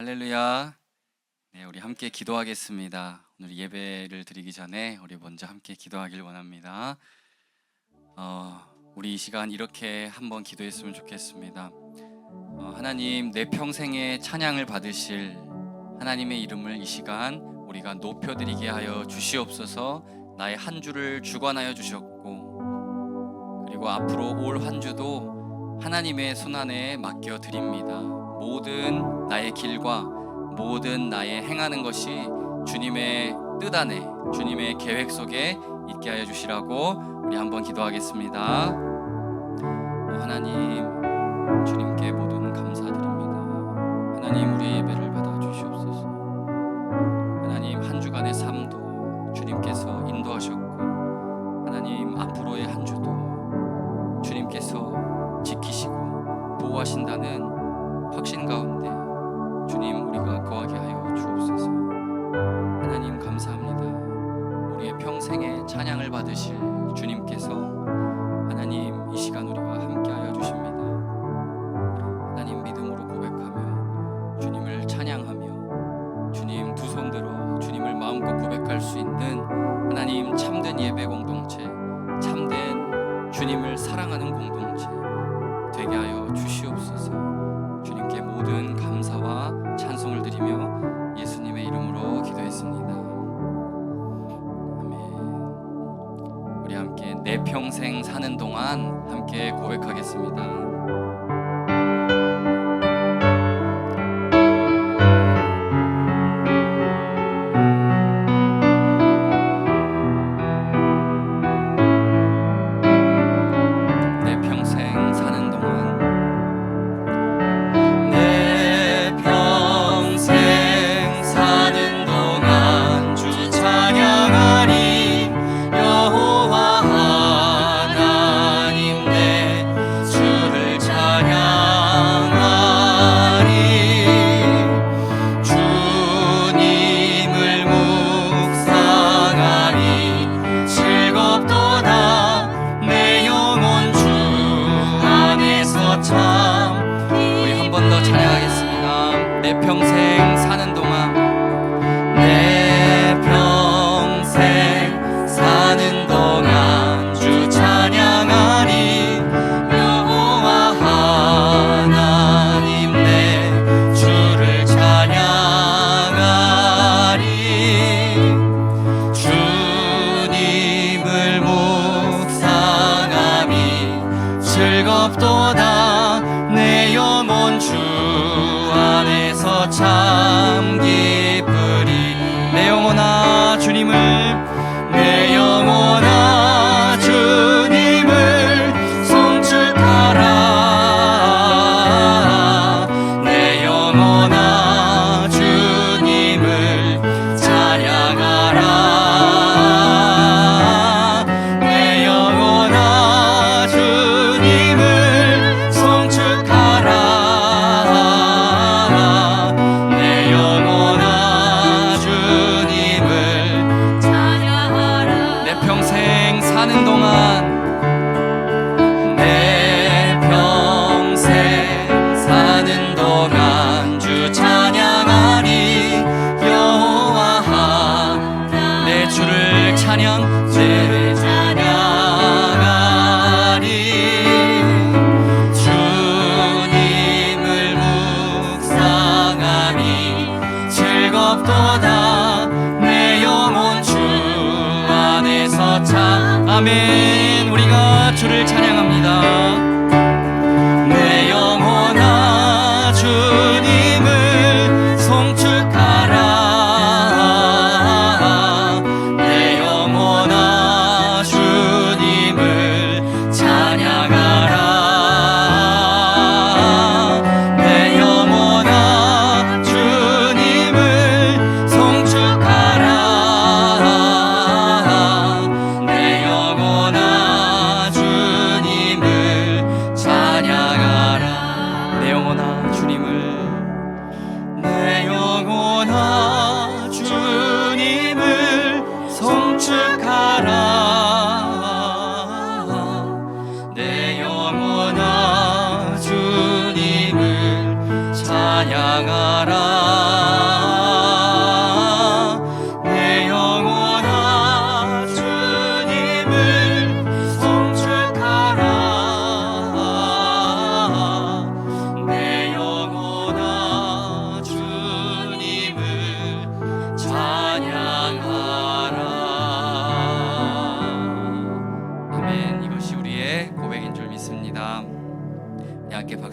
할렐루야. 네, 우리 함께 기도하겠습니다. 오늘 예배를 드리기 전에 우리 먼저 함께 기도하길 원합니다. 우리 이 시간 이렇게 한번 기도했으면 좋겠습니다. 하나님, 내 평생의 찬양을 받으실 하나님의 이름을 이 시간 우리가 높여드리게 하여 주시옵소서. 나의 한 주를 주관하여 주셨고, 그리고 앞으로 올 한 주도 하나님의 손안에 맡겨드립니다. 모든 나의 길과 모든 나의 행하는 것이 주님의 뜻 안에, 주님의 계획 속에 있게 하여 주시라고 우리 한번 기도하겠습니다. 하나님, 주님께 모든 감사드립니다. 하나님, 우리의 예배를 받아 주시옵소서. 하나님, 한 주간의 삶도 주님께서 인도하셨고, 하나님, 앞으로의 한 주도 주님께서 지키시고 보호하신다는 확신 가운데 주님, 우리가 거하게 하여 주옵소서. 하나님, 감사합니다. 우리의 평생의 찬양을 받으실 주님께서 하나님, 이 시간 우리와 함께 하여 주십니다. 하나님, 믿음으로 고백하며 주님을 찬양하며 주님 두 손 들어 주님을 마음껏 고백할 수 있는 하나님 참된 예배 공동체, 참된 주님을 사랑하는 공동체 되게 하여 주시옵소서. 주님께 모든 감사와 찬송을 드리며 예수님의 이름으로 기도했습니다. 아멘. 우리 함께 내 평생 사는 동안 함께 고백하겠습니다. 즐겁도다 내 영혼 주 안에서 참 기쁘리. 내 영혼아 주님을, 내 영혼아 주님을 송축하라. 내 영혼아 주님을 찬양하라. 내 영혼아 주님을 송축하라. 내 영혼아 주님을 찬양하라. 내 평생 사는 동안, 내 평생 사는 동안 주 찬양하리. 여호와 내 주를 찬양, 내 찬양하리. 주님을 묵상하니 즐겁도다 내 영혼 주 안에서 참. 아멘. 우리가 주를 찬양합니다. 내 영혼아 주님을 송축하라. 내 영혼아 주님을 찬양하라. 내 영혼아 주님을 송축하라. 내 영혼아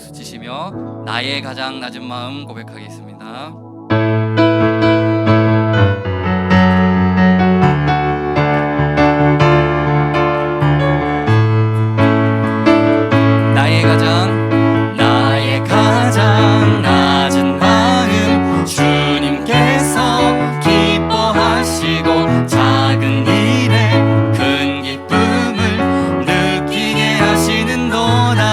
박수 치시며 나의 가장 낮은 마음 고백하겠습니다. 나의 가장 낮은 마음 주님께서 기뻐하시고 작은 일에 큰 기쁨을 느끼게 하시는도다.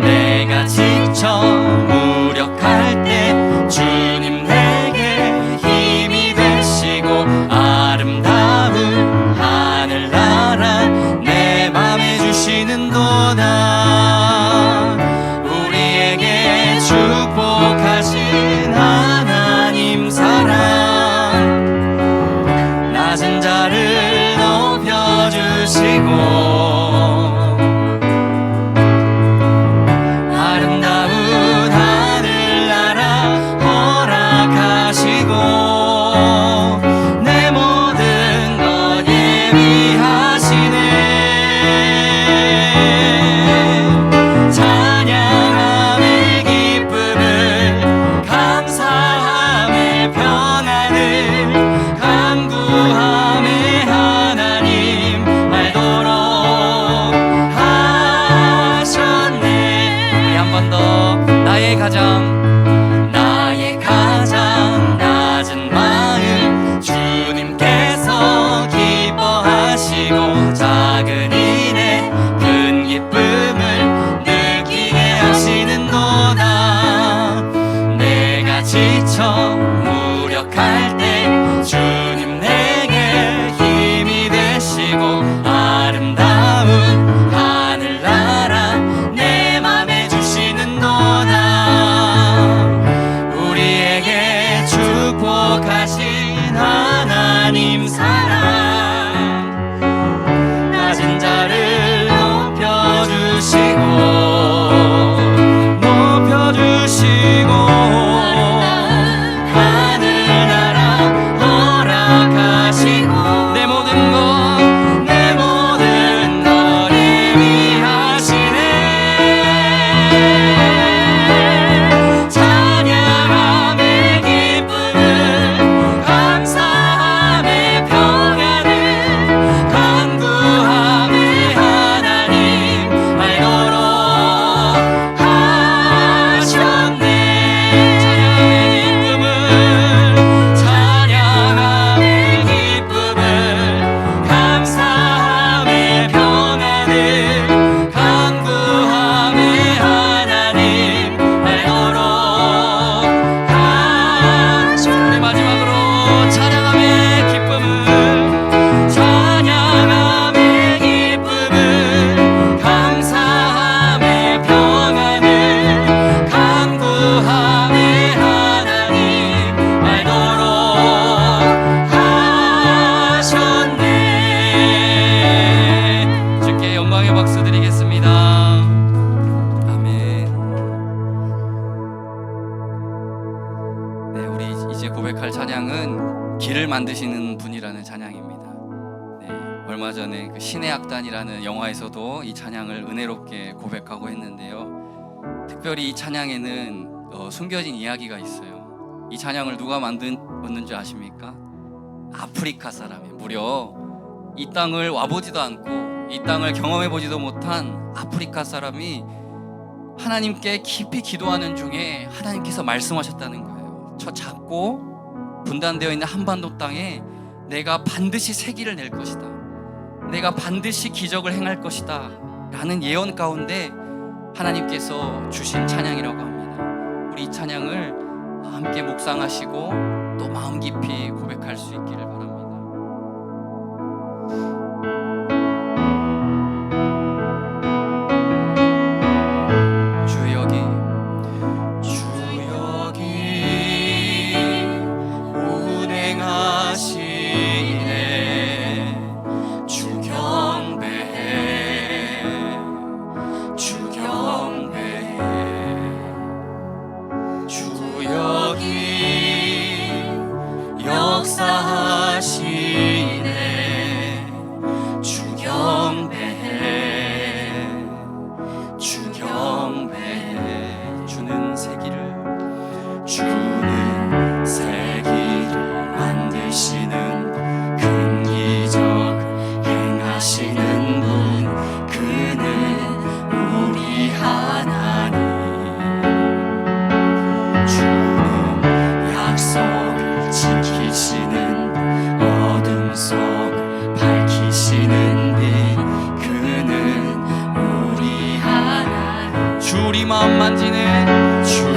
내가 지쳐 무력할 때 주님 내게 힘이 되시고 아름다운 하늘나라 내 맘에 주시는도다. 축복하신 하나님 사랑 낮은 자를 높여주시고 아름다운 하늘나라 허락하시고 내 모든 것 예비하시네. 나의 가장 낮은 마음 주님께서 기뻐하시고 작은 일에 큰 기쁨을 느끼게 하시는도다. 내가 지쳐 무력할 때 주님 내게 힘이 되시고 아름다운 하늘나라 내 맘에 주시는도다. 축복하신 하나님 사랑 낮은 자를 높여주시고 하늘나라 허락하시고 내 모든 것 예비하시네. 고백할 찬양은 길을 만드시는 분이라는 찬양입니다. 얼마 전에 그 신의 악단이라는 영화에서도 이 찬양을 은혜롭게 고백하고 했는데요. 특별히 이 찬양에는 숨겨진 이야기가 있어요. 이 찬양을 누가 만든 줄 아십니까? 아프리카 사람이 무려 이 땅을 와보지도 않고 이 땅을 경험해보지도 못한 아프리카 사람이 하나님께 깊이 기도하는 중에 하나님께서 말씀하셨다는 거예요. 저 작고 분단되어 있는 한반도 땅에 내가 반드시 새기를 낼 것이다. 내가 반드시 기적을 행할 것이다 라는 예언 가운데 하나님께서 주신 찬양이라고 합니다. 우리 이 찬양을 함께 묵상하시고 또 마음 깊이 고백할 수 있기를 바랍니다. 주 경배해 주는 새 길을 만드시는 큰 기적 행하시는 분, 그는 우리 하나님. 주는 약속을 지키시는 어둠 속을 밝히시는 빛, 그는 우리 하나님. 주리 마음 만지는 주리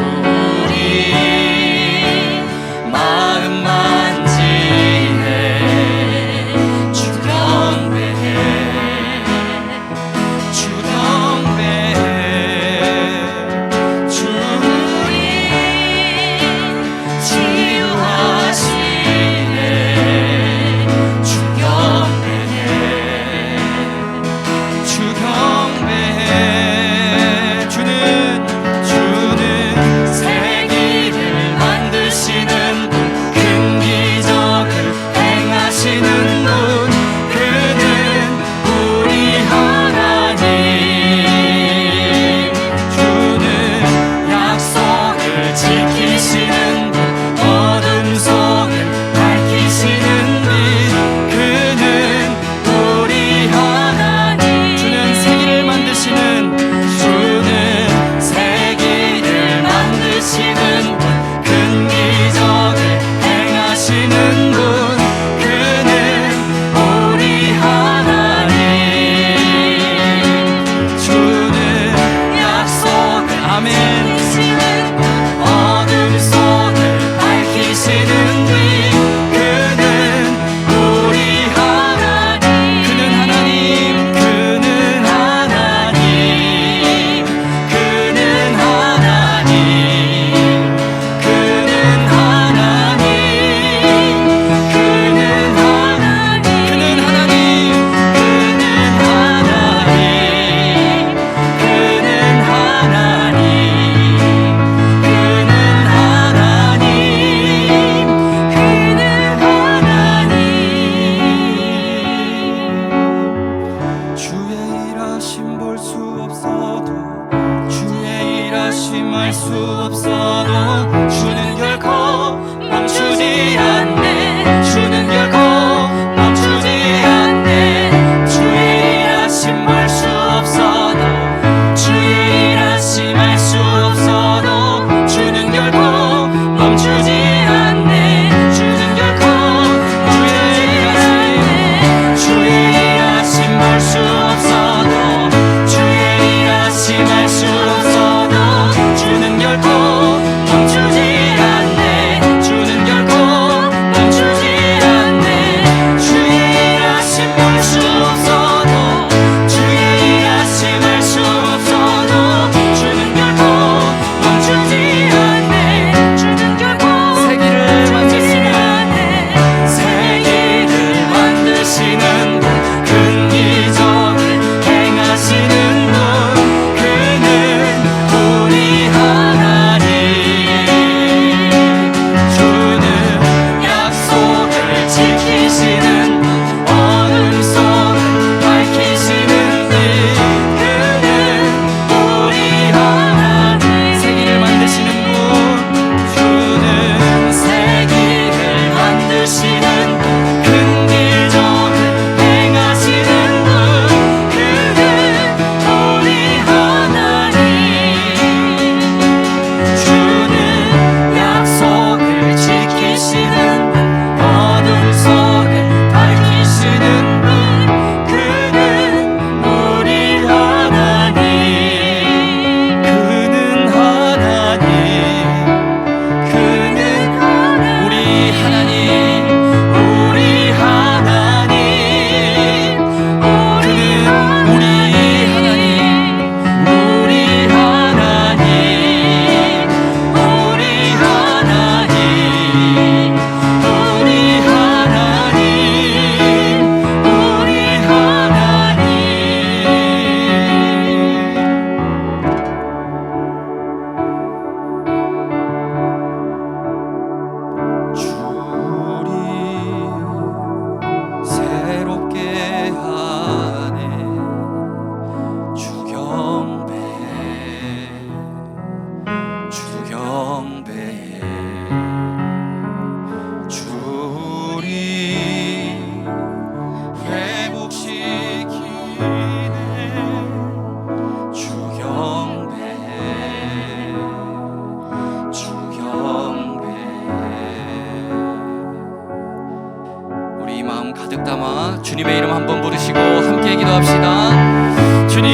주님의 이름 한번 부르시고 함께 기도합시다. 주님,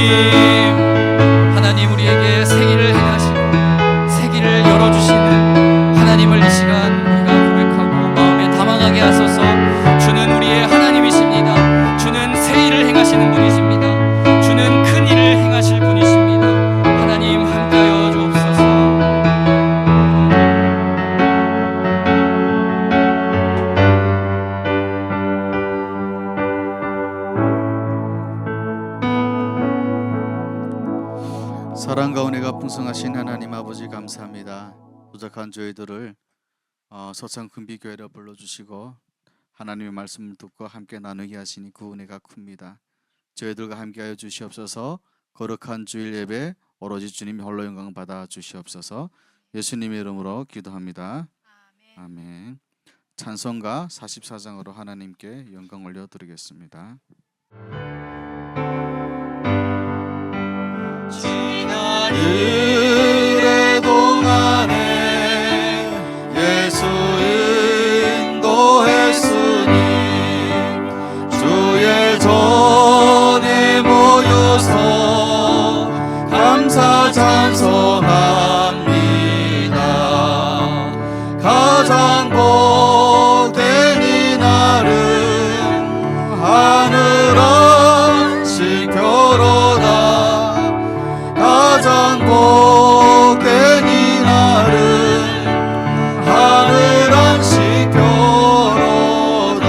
하나님 우리에게 새길을 행하시고 새길을 열어주시는 하나님을 이 시간 우리가 고백하고 마음에 담아가게 하소서. 주는 우리의 하나님이십니다. 주는 새 일을 행하시는 분이십니다. 주는 큰 일을 행하실 분이십니다. 하나님 함께하여 주옵소서. 사랑과 은혜가 풍성하신 하나님 아버지 감사합니다. 부족한 저희들을 서천 금비교회로 불러주시고 하나님의 말씀을 듣고 함께 나누게 하시니 그 은혜가 큽니다. 저희들과 함께하여 주시옵소서. 거룩한 주일 예배 오로지 주님이 홀로 영광 받아 주시옵소서. 예수님의 이름으로 기도합니다. 아멘. 찬송가 44장으로 하나님께 영광 올려드리겠습니다. 그래 동안에 예수 인도했으니 주의 전에 모여서 감사 찬송합니다. 가장 복된 이날은 하늘 안식 표로다. 가장 복된 이날은 하늘 안식 표로다.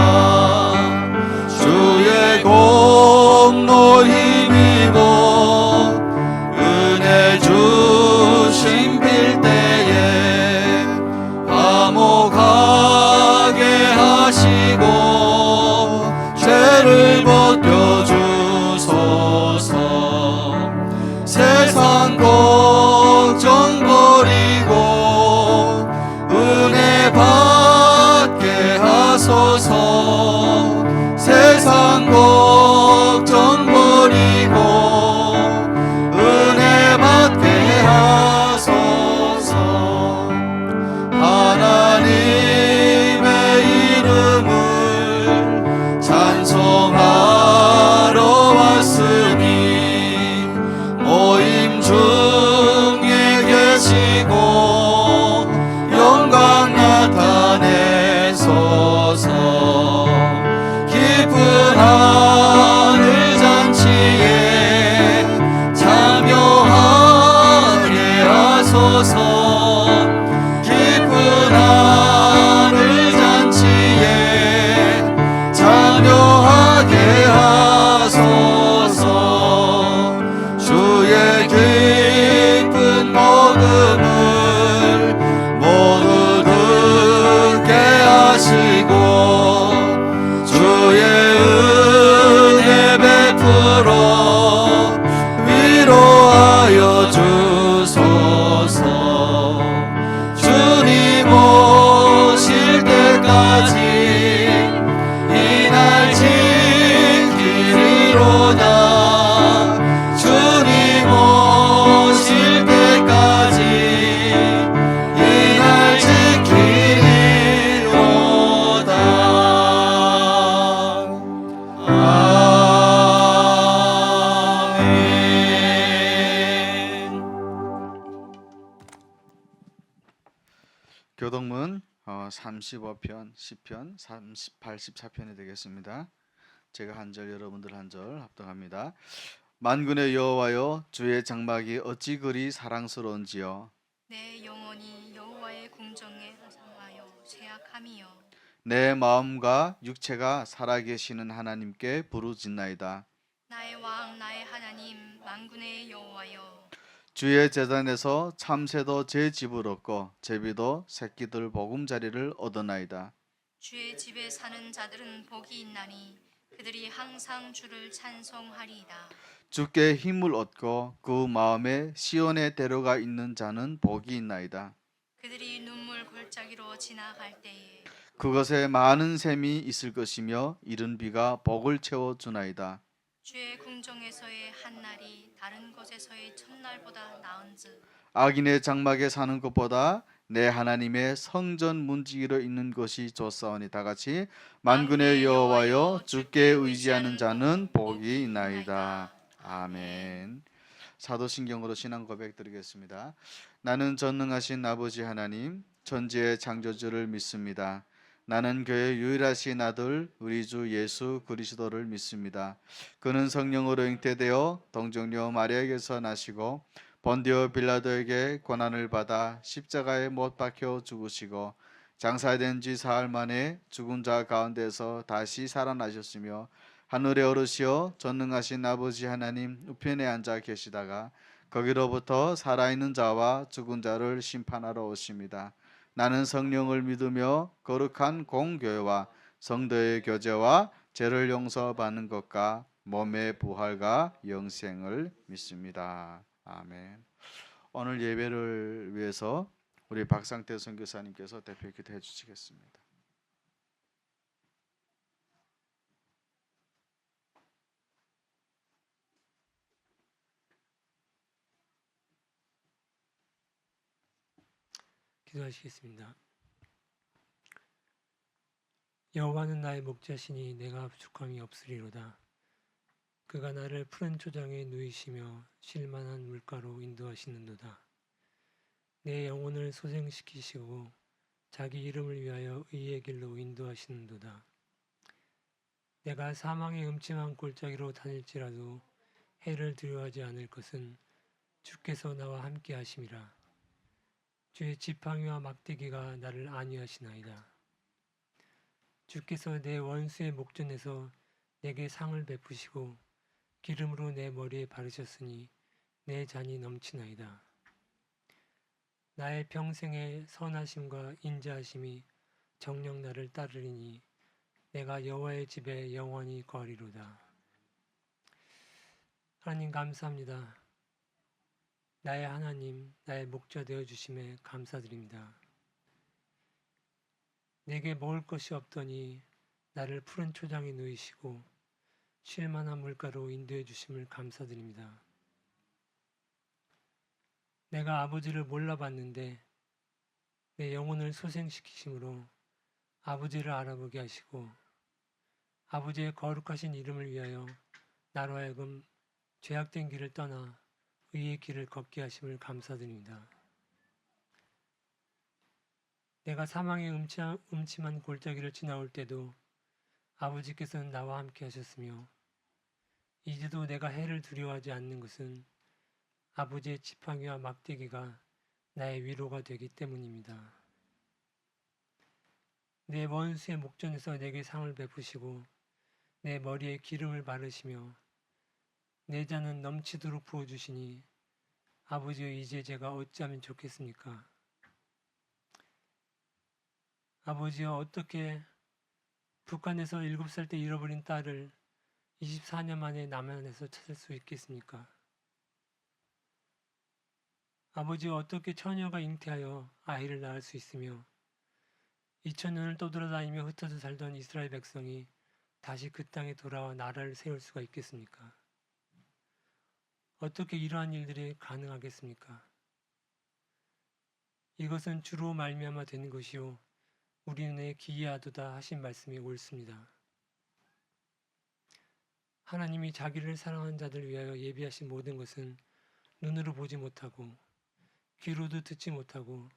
주의 공로 힘입어 은혜 주심 빌 때에 화목하게 하시고 죄를 벗겨주소서. 세상 걱정 버리고 은혜 받게 하소서. 세상 걱정 버리고 은혜 받게 하소서. 하나님의 이름을 찬송하러 왔으니 모임 중에 계시고 영광 나타내소서. 깊은 하늘 잔치에 참여하게 하소서. 깊은 하늘 잔치에 참여하게 하소서. 주의 깊은 복음을 모두 듣게 하시고 주의 은혜 베풀어 위로하여 주소서. 주님 오실 때까지 이날 지키리로다. 주님 오실 때까지 이날 지키리로다. 아멘. 교동문 35편, 시편 84편이 되겠습니다. 제가 한 절, 여러분들 한 절 합독합니다. 만군의 여호와여, 주의 장막이 어찌 그리 사랑스러운지요. 내 영혼이 여호와의 궁정에 상하여 쇠약함이요. 내 마음과 육체가 살아계시는 하나님께 부르짖나이다. 나의 왕 나의 하나님 만군의 여호와여, 주의 제단에서 참새도 제 집을 얻고 제비도 새끼들 보금자리를 얻어나이다. 주의 집에 사는 자들은 복이 있나니 그들이 항상 주를 찬송하리이다. 주께 힘을 얻고 그 마음에 시온에 데려가 있는 자는 복이 있나이다. 그들이 눈물 골짜기로 지나갈 때에 그것에 많은 샘이 있을 것이며 이른 비가 복을 채워 주나이다. 주의 궁정에서의 한날이 다른 곳에서의 첫날보다 나은즉 악인의 장막에 사는 것보다 내 하나님의 성전 문지기로 있는 것이 좋사오니. 다 같이 만군의 여호와여 주께 의지하는 자는 복이 있나이다. 아멘. 사도신경으로 신앙 고백 드리겠습니다. 나는 전능하신 아버지 하나님 천지의 창조주를 믿습니다. 나는 그의 유일하신 아들 우리 주 예수 그리스도를 믿습니다. 그는 성령으로 잉태되어 동정녀 마리아에게서 나시고 본디오 빌라도에게 고난을 받아 십자가에 못 박혀 죽으시고 장사된 지 사흘 만에 죽은 자 가운데서 다시 살아나셨으며 하늘에 오르시어 전능하신 아버지 하나님 우편에 앉아 계시다가 거기로부터 살아있는 자와 죽은 자를 심판하러 오십니다. 나는 성령을 믿으며 거룩한 공교회와 성도의 교제와 죄를 용서받는 것과 몸의 부활과 영생을 믿습니다. 아멘. 오늘 예배를 위해서 우리 박상태 선교사님께서 대표 기도해 주시겠습니다. 기도하시겠습니다. 여호와는 나의 목자시니 내가 부족함이 없으리로다. 그가 나를 푸른 초장에 누이시며 쉴만한 물가로 인도하시는도다. 내 영혼을 소생시키시고 자기 이름을 위하여 의의 길로 인도하시는도다. 내가 사망의 음침한 골짜기로 다닐지라도 해를 두려워하지 않을 것은 주께서 나와 함께 하심이라. 주의 지팡이와 막대기가 나를 안위하시나이다. 주께서 내 원수의 목전에서 내게 상을 베푸시고 기름으로 내 머리에 바르셨으니 내 잔이 넘치나이다. 나의 평생의 선하심과 인자하심이 정녕 나를 따르리니 내가 여호와의 집에 영원히 거하리로다. 하나님 감사합니다. 나의 하나님, 나의 목자 되어주심에 감사드립니다. 내게 먹을 것이 없더니 나를 푸른 초장에 누이시고 쉴만한 물가로 인도해 주심을 감사드립니다. 내가 아버지를 몰라봤는데 내 영혼을 소생시키심으로 아버지를 알아보게 하시고 아버지의 거룩하신 이름을 위하여 나로 하여금 죄악된 길을 떠나 의의 길을 걷게 하심을 감사드립니다. 내가 사망의 음침한 골짜기를 지나올 때도 아버지께서는 나와 함께 하셨으며 이제도 내가 해를 두려워하지 않는 것은 아버지의 지팡이와 막대기가 나의 위로가 되기 때문입니다. 내 원수의 목전에서 내게 상을 베푸시고 내 머리에 기름을 바르시며 내 잔은 넘치도록 부어주시니 아버지여 이제 제가 어찌하면 좋겠습니까? 아버지여 어떻게 북한에서 7살 때 잃어버린 딸을 24년 만에 남한에서 찾을 수 있겠습니까? 아버지여 어떻게 처녀가 잉태하여 아이를 낳을 수 있으며 2000년을 떠돌아다니며 흩어져 살던 이스라엘 백성이 다시 그 땅에 돌아와 나라를 세울 수가 있겠습니까? 어떻게 이러한 일들이 가능하겠습니까? 이것은 주로 말미암아 되는 것이요 우리 눈에 기이하도다 하신 말씀이 옳습니다. 하나님이 자기를 사랑하는 자들 위하여 예비하신 모든 것은 눈으로 보지 못하고 귀로도 듣지 못하고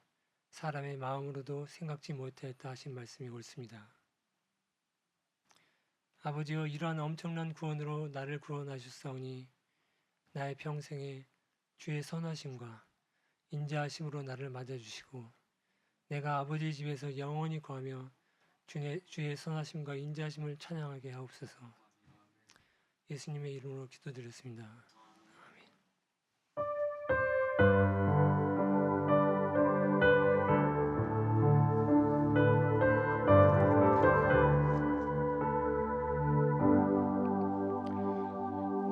사람의 마음으로도 생각지 못하였다 하신 말씀이 옳습니다. 아버지여 이러한 엄청난 구원으로 나를 구원하셨사오니 나의 평생에 주의 선하심과 인자하심으로 나를 맞아주시고 내가 아버지 집에서 영원히 거하며 주의 선하심과 인자하심을 찬양하게 하옵소서. 예수님의 이름으로 기도드렸습니다.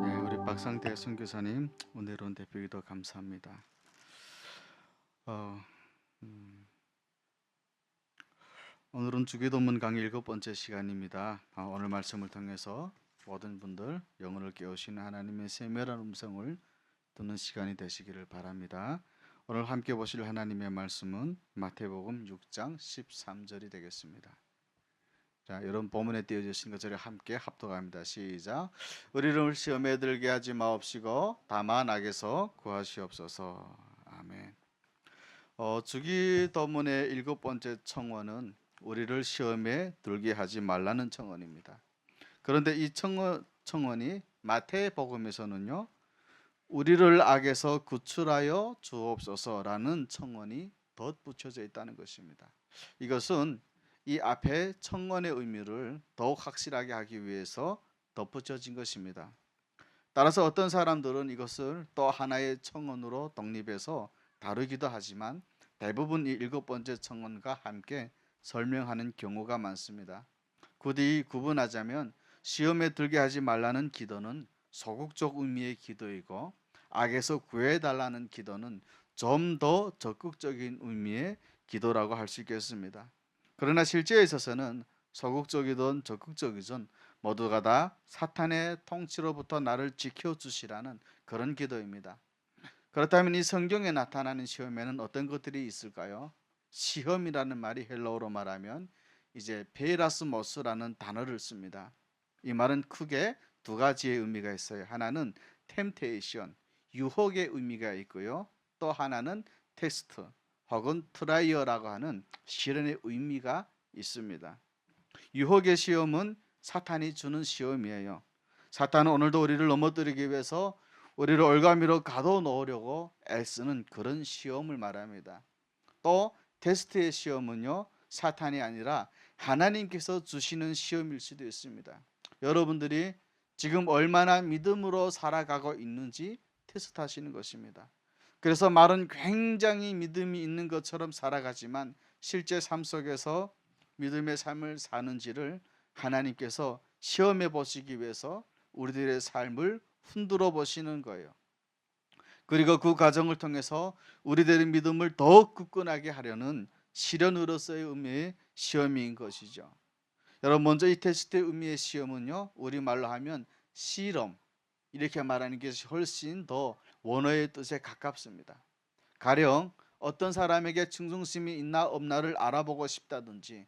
네, 우리 박상태 선교사님 은혜로운 대표기도 감사합니다. 오늘은 주기도문 강의 7번째 시간입니다. 오늘 말씀을 통해서 모든 분들 영혼을 깨우시는 하나님의 세밀한 음성을 듣는 시간이 되시기를 바랍니다. 오늘 함께 보실 하나님의 말씀은 마태복음 6장 13절이 되겠습니다. 자, 여러분 본문에 띄어주신 것처럼 함께 합독합니다. 시작. 우리를 시험에 들게 하지 마옵시고 다만 악에서 구하시옵소서. 아멘. 주기도문의 7번째 청원은 우리를 시험에 들게 하지 말라는 청원입니다. 그런데 이 청원이 마태복음에서는요, 우리를 악에서 구출하여 주옵소서라는 청원이 덧붙여져 있다는 것입니다. 이것은 이 앞에 청원의 의미를 더욱 확실하게 하기 위해서 덧붙여진 것입니다. 따라서 어떤 사람들은 이것을 또 하나의 청원으로 독립해서 다루기도 하지만 대부분 이 7번째 청원과 함께 설명하는 경우가 많습니다. 굳이 구분하자면 시험에 들게 하지 말라는 기도는 소극적 의미의 기도이고 악에서 구해달라는 기도는 좀 더 적극적인 의미의 기도라고 할 수 있겠습니다. 그러나 실제에 있어서는 소극적이든 적극적이든 모두가 다 사탄의 통치로부터 나를 지켜주시라는 그런 기도입니다. 그렇다면 이 성경에 나타나는 시험에는 어떤 것들이 있을까요? 시험이라는 말이 헬라어로 말하면 이제 페이라스모스라는 단어를 씁니다. 이 말은 크게 두 가지의 의미가 있어요. 하나는 템테이션, 유혹의 의미가 있고요. 또 하나는 테스트 혹은 트라이어라고 하는 시련의 의미가 있습니다. 유혹의 시험은 사탄이 주는 시험이에요. 사탄은 오늘도 우리를 넘어뜨리기 위해서 우리를 올가미로 가둬놓으려고 애쓰는 그런 시험을 말합니다. 또 테스트의 시험은요, 사탄이 아니라 하나님께서 주시는 시험일 수도 있습니다. 여러분들이 지금 얼마나 믿음으로 살아가고 있는지 테스트하시는 것입니다. 그래서 말은 굉장히 믿음이 있는 것처럼 살아가지만 실제 삶 속에서 믿음의 삶을 사는지를 하나님께서 시험해 보시기 위해서 우리들의 삶을 흔들어 보시는 거예요. 그리고 그 과정을 통해서 우리들의 믿음을 더욱 굳건하게 하려는 시련으로서의 의미의 시험인 것이죠. 여러분, 먼저 이 테스트의 의미의 시험은요, 우리말로 하면 실험, 이렇게 말하는 것이 훨씬 더 원어의 뜻에 가깝습니다. 가령 어떤 사람에게 충성심이 있나 없나를 알아보고 싶다든지,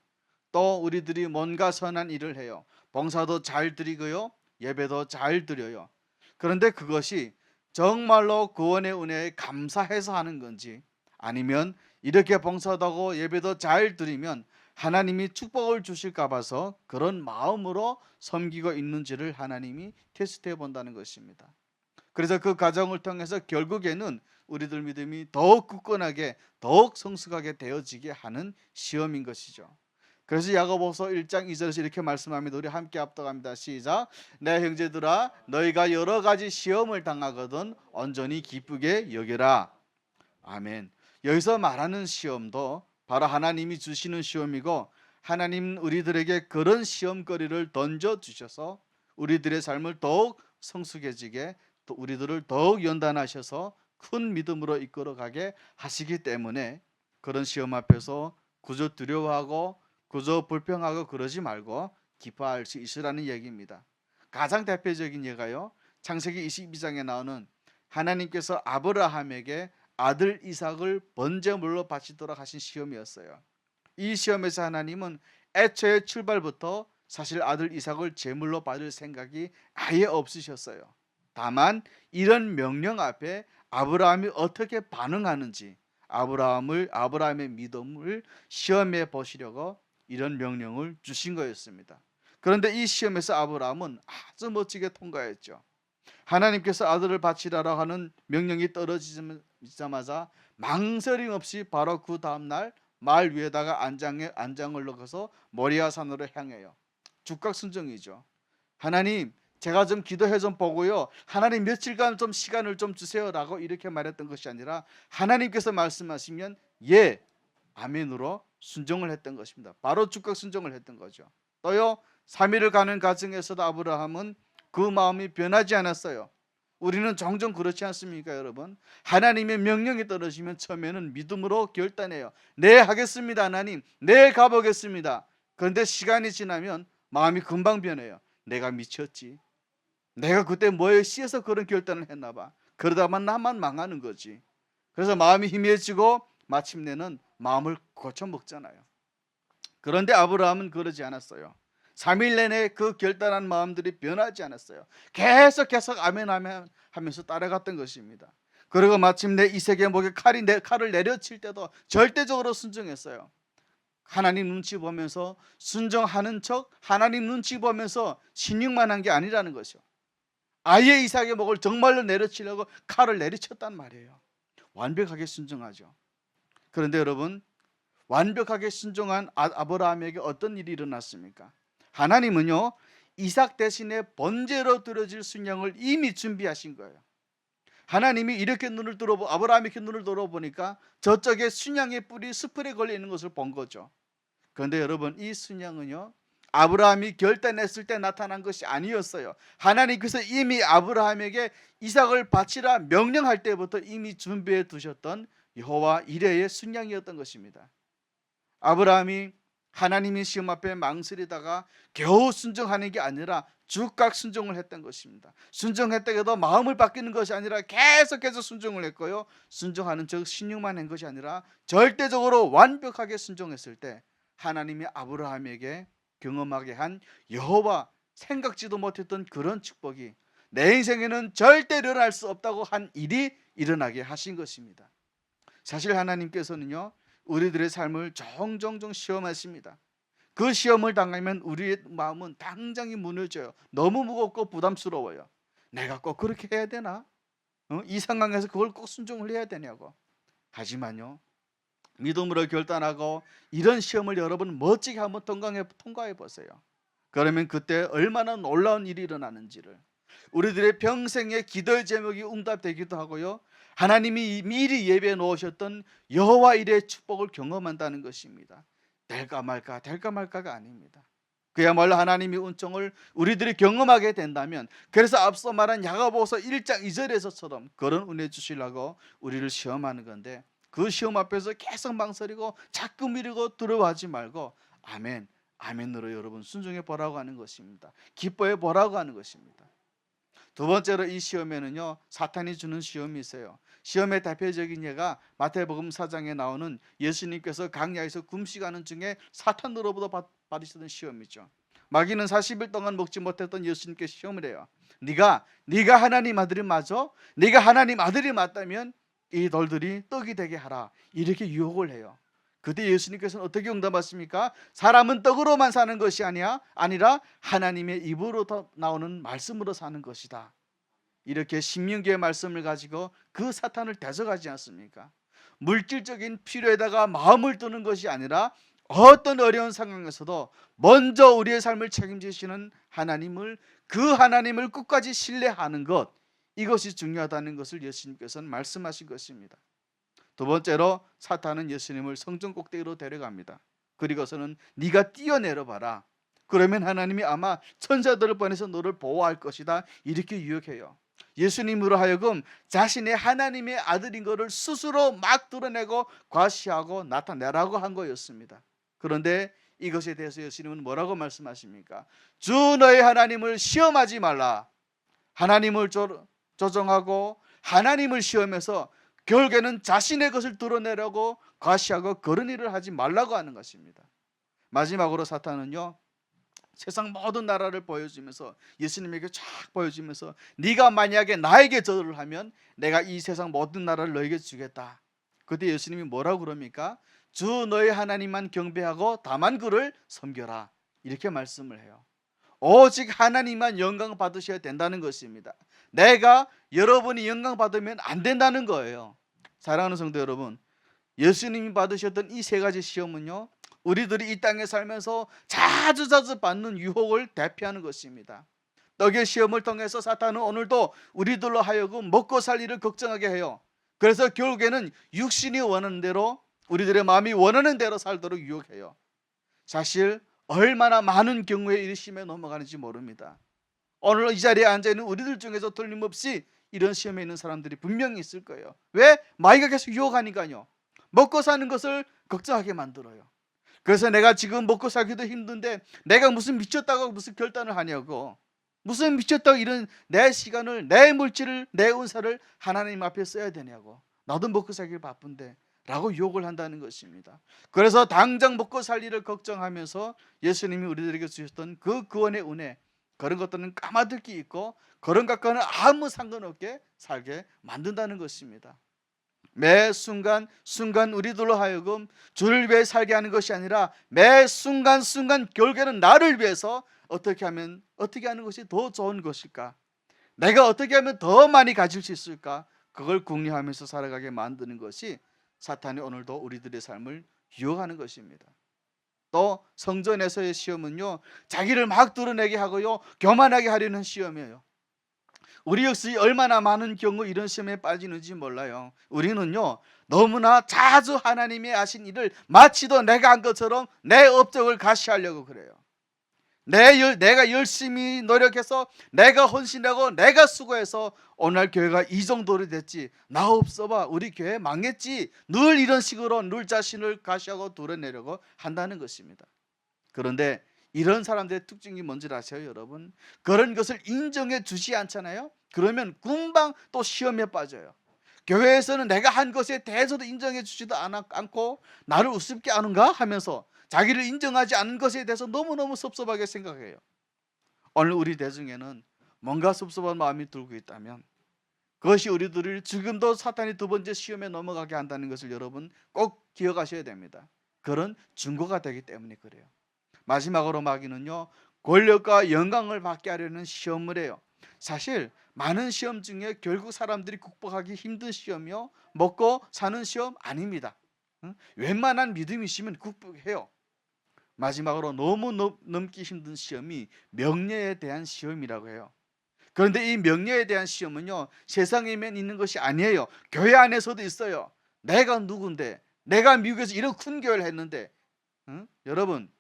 또 우리들이 뭔가 선한 일을 해요. 봉사도 잘 드리고요, 예배도 잘 드려요. 그런데 그것이 정말로 구원의 은혜에 감사해서 하는 건지, 아니면 이렇게 봉사도 하고 예배도 잘 드리면 하나님이 축복을 주실까 봐서 그런 마음으로 섬기고 있는지를 하나님이 테스트해 본다는 것입니다. 그래서 그 과정을 통해서 결국에는 우리들 믿음이 더욱 굳건하게, 더욱 성숙하게 되어지게 하는 시험인 것이죠. 그래서 야고보서 1장 2절에서 이렇게 말씀합니다. 우리 함께 합독합니다. 시작. 내 형제들아, 너희가 여러 가지 시험을 당하거든 온전히 기쁘게 여겨라. 아멘. 여기서 말하는 시험도 바로 하나님이 주시는 시험이고, 하나님 우리들에게 그런 시험거리를 던져주셔서 우리들의 삶을 더욱 성숙해지게, 또 우리들을 더욱 연단하셔서 큰 믿음으로 이끌어가게 하시기 때문에 그런 시험 앞에서 그저 두려워하고 그저 불평하고 그러지 말고 기뻐할 수 있으라는 얘기입니다. 가장 대표적인 예가요, 창세기 22장에 나오는 하나님께서 아브라함에게 아들 이삭을 번제물로 바치도록 하신 시험이었어요. 이 시험에서 하나님은 애초에 출발부터 사실 아들 이삭을 제물로 받을 생각이 아예 없으셨어요. 다만 이런 명령 앞에 아브라함이 어떻게 반응하는지, 아브라함의 믿음을 시험해 보시려고 이런 명령을 주신 거였습니다. 그런데 이 시험에서 아브라함은 아주 멋지게 통과했죠. 하나님께서 아들을 바치라고 하는 명령이 떨어지자마자 망설임 없이 바로 그 다음날 말 위에다가 안장을 넣어서 모리아 산으로 향해요. 즉각순종이죠. 하나님, 제가 좀 기도해 좀 보고요, 하나님 며칠간 좀 시간을 좀 주세요라고 이렇게 말했던 것이 아니라 하나님께서 말씀하시면 예, 아멘으로 순종을 했던 것입니다. 바로 즉각순종을 했던 거죠. 또요, 3일을 가는 과정에서도 아브라함은 그 마음이 변하지 않았어요. 우리는 종종 그렇지 않습니까, 여러분? 하나님의 명령이 떨어지면 처음에는 믿음으로 결단해요. 네, 하겠습니다, 하나님. 네, 가보겠습니다. 그런데 시간이 지나면 마음이 금방 변해요. 내가 미쳤지. 내가 그때 뭐에 씌어서 그런 결단을 했나 봐. 그러다만 나만 망하는 거지. 그래서 마음이 희미해지고 마침내는 마음을 고쳐 먹잖아요. 그런데 아브라함은 그러지 않았어요. 3일 내내 그 결단한 마음들이 변하지 않았어요. 계속 아멘 아멘 하면서 따라갔던 것입니다. 그리고 마침내 이색의 목에 칼을 내려칠 때도 절대적으로 순종했어요. 하나님 눈치 보면서 순종하는 척, 하나님 눈치 보면서 신용만 한 게 아니라는 것이요. 아예 이삭의 목을 정말로 내려치려고 칼을 내리쳤단 말이에요. 완벽하게 순종하죠. 그런데 여러분, 완벽하게 순종한 아브라함에게 어떤 일이 일어났습니까? 하나님은요, 이삭 대신에 번제로 드려질 순양을 이미 준비하신 거예요. 하나님이 이렇게 아브라함이 이렇게 눈을 들어보니까 저쪽에 순양의 뿔이 수풀에 걸려 있는 것을 본 거죠. 그런데 여러분, 이 순양은요, 아브라함이 결단했을 때 나타난 것이 아니었어요. 하나님께서 이미 아브라함에게 이삭을 바치라 명령할 때부터 이미 준비해 두셨던 여호와 이레의 순양이었던 것입니다. 아브라함이 하나님의 시험 앞에 망설이다가 겨우 순종하는 게 아니라 즉각 순종을 했던 것입니다. 순종했다고 마음을 바뀌는 것이 아니라 계속해서 순종을 했고요, 순종하는 즉 신용만 한 것이 아니라 절대적으로 완벽하게 순종했을 때 하나님이 아브라함에게 경험하게 한 여호와 생각지도 못했던 그런 축복이 내 인생에는 절대 일어날 수 없다고 한 일이 일어나게 하신 것입니다. 사실 하나님께서는요, 우리들의 삶을 종종 시험하십니다. 그 시험을 당하면 우리의 마음은 당장이 무너져요. 너무 무겁고 부담스러워요. 내가 꼭 그렇게 해야 되나? 이 상황에서 그걸 꼭 순종을 해야 되냐고. 하지만요, 믿음으로 결단하고 이런 시험을 여러분 멋지게 한번 통과해 보세요. 그러면 그때 얼마나 놀라운 일이 일어나는지를, 우리들의 평생의 기도의 제목이 응답되기도 하고요, 하나님이 미리 예배해 놓으셨던 여호와 일의 축복을 경험한다는 것입니다. 될까 말까가 아닙니다. 그야말로 하나님의 은총을 우리들이 경험하게 된다면, 그래서 앞서 말한 야고보서 1장 2절에서처럼 그런 은혜 주시려고 우리를 시험하는 건데, 그 시험 앞에서 계속 망설이고 자꾸 미루고 두려워하지 말고 아멘, 아멘으로 여러분 순종해 보라고 하는 것입니다. 기뻐해 보라고 하는 것입니다. 두 번째로 이 시험에는요, 사탄이 주는 시험이 있어요. 시험의 대표적인 예가 마태복음 4장에 나오는 예수님께서 강야에서 금식하는 중에 사탄으로부터 받으시던 시험이죠. 마귀는 40일 동안 먹지 못했던 예수님께 시험을 해요. 네가 하나님 아들이 맞아? 네가 하나님 아들이 맞다면 이 돌들이 떡이 되게 하라, 이렇게 유혹을 해요. 그때 예수님께서는 어떻게 응답하십니까? 사람은 떡으로만 사는 것이 아니라 하나님의 입으로 나오는 말씀으로 사는 것이다. 이렇게 신명기의 말씀을 가지고 그 사탄을 대적하지 않습니까? 물질적인 필요에다가 마음을 두는 것이 아니라 어떤 어려운 상황에서도 먼저 우리의 삶을 책임지시는 그 하나님을 끝까지 신뢰하는 것, 이것이 중요하다는 것을 예수님께서는 말씀하신 것입니다. 두 번째로 사탄은 예수님을 성전 꼭대기로 데려갑니다. 그리고서는 네가 뛰어내려 봐라, 그러면 하나님이 아마 천사들을 보내서 너를 보호할 것이다, 이렇게 유혹해요. 예수님으로 하여금 자신의 하나님의 아들인 것을 스스로 막 드러내고 과시하고 나타내라고 한 거였습니다. 그런데 이것에 대해서 예수님은 뭐라고 말씀하십니까? 주 너의 하나님을 시험하지 말라. 하나님을 조정하고 하나님을 시험해서 결국에는 자신의 것을 드러내려고 과시하고 그런 일을 하지 말라고 하는 것입니다. 마지막으로 사탄은요, 세상 모든 나라를 보여주면서, 예수님에게 쫙 보여주면서 네가 만약에 나에게 절을 하면 내가 이 세상 모든 나라를 너에게 주겠다. 그때 예수님이 뭐라고 그럽니까? 주 너의 하나님만 경배하고 다만 그를 섬겨라, 이렇게 말씀을 해요. 오직 하나님만 영광 받으셔야 된다는 것입니다. 내가 여러분이 영광 받으면 안 된다는 거예요. 사랑하는 성도 여러분, 예수님이 받으셨던 이 세 가지 시험은요, 우리들이 이 땅에 살면서 자주 받는 유혹을 대표하는 것입니다. 떡의 시험을 통해서 사탄은 오늘도 우리들로 하여금 먹고 살 일을 걱정하게 해요. 그래서 결국에는 육신이 원하는 대로, 우리들의 마음이 원하는 대로 살도록 유혹해요. 사실 얼마나 많은 경우에 이 시험에 넘어가는지 모릅니다. 오늘 이 자리에 앉아있는 우리들 중에서 틀림없이 이런 시험에 있는 사람들이 분명히 있을 거예요. 왜? 마귀가 계속 유혹하니까요. 먹고 사는 것을 걱정하게 만들어요. 그래서 내가 지금 먹고 살기도 힘든데 내가 무슨 미쳤다고 무슨 결단을 하냐고, 무슨 미쳤다고 이런 내 시간을, 내 물질을, 내 은사를 하나님 앞에 써야 되냐고, 나도 먹고 살기 바쁜데 라고 유혹을 한다는 것입니다. 그래서 당장 먹고 살 일을 걱정하면서 예수님이 우리들에게 주셨던 그 구원의 은혜, 그런 것들은 까마득히 있고 그런 것과는 아무 상관없게 살게 만든다는 것입니다. 매 순간 우리들로 하여금 주를 위해 살게 하는 것이 아니라 매 순간 결국에는 나를 위해서 어떻게 하는 것이 더 좋은 것일까, 내가 어떻게 하면 더 많이 가질 수 있을까, 그걸 궁리하면서 살아가게 만드는 것이 사탄이 오늘도 우리들의 삶을 유혹하는 것입니다. 또 성전에서의 시험은요, 자기를 막 드러내게 하고요, 교만하게 하려는 시험이에요. 우리 역시 얼마나 많은 경우 이런 시험에 빠지는지 몰라요. 우리는요, 너무나 자주 하나님이 하신 일을 마치도 내가 한 것처럼 내 업적을 가시하려고 그래요. 내가 열심히 노력해서, 내가 헌신하고 내가 수고해서 오늘 교회가 이 정도로 됐지, 나 없어봐 우리 교회 망했지, 늘 이런 식으로 늘 자신을 가시하고 드러내려고 한다는 것입니다. 그런데 이런 사람들의 특징이 뭔지 아세요, 여러분? 그런 것을 인정해 주지 않잖아요. 그러면 금방 또 시험에 빠져요. 교회에서는 내가 한 것에 대해서도 인정해 주지도 않고 나를 우습게 하는가 하면서 자기를 인정하지 않은 것에 대해서 너무너무 섭섭하게 생각해요. 오늘 우리 대중에는 뭔가 섭섭한 마음이 들고 있다면 그것이 우리들을 지금도 사탄이 두 번째 시험에 넘어가게 한다는 것을 여러분 꼭 기억하셔야 됩니다. 그런 증거가 되기 때문에 그래요. 마지막으로 마귀는요, 권력과 영광을 받게 하려는 시험을 해요. 사실 많은 시험 중에 결국 사람들이 극복하기 힘든 시험이요, 먹고 사는 시험 아닙니다. 웬만한 믿음이 있으면 극복해요. 마지막으로 너무 넘기 힘든 시험이 명예에 대한 시험이라고 해요. 그런데 이 명예에 대한 시험은요, 세상에만 있는 것이 아니에요. 교회 안에서도 있어요. 내가 누군데, 내가 미국에서 이런 큰 교회를 했는데, 여러분,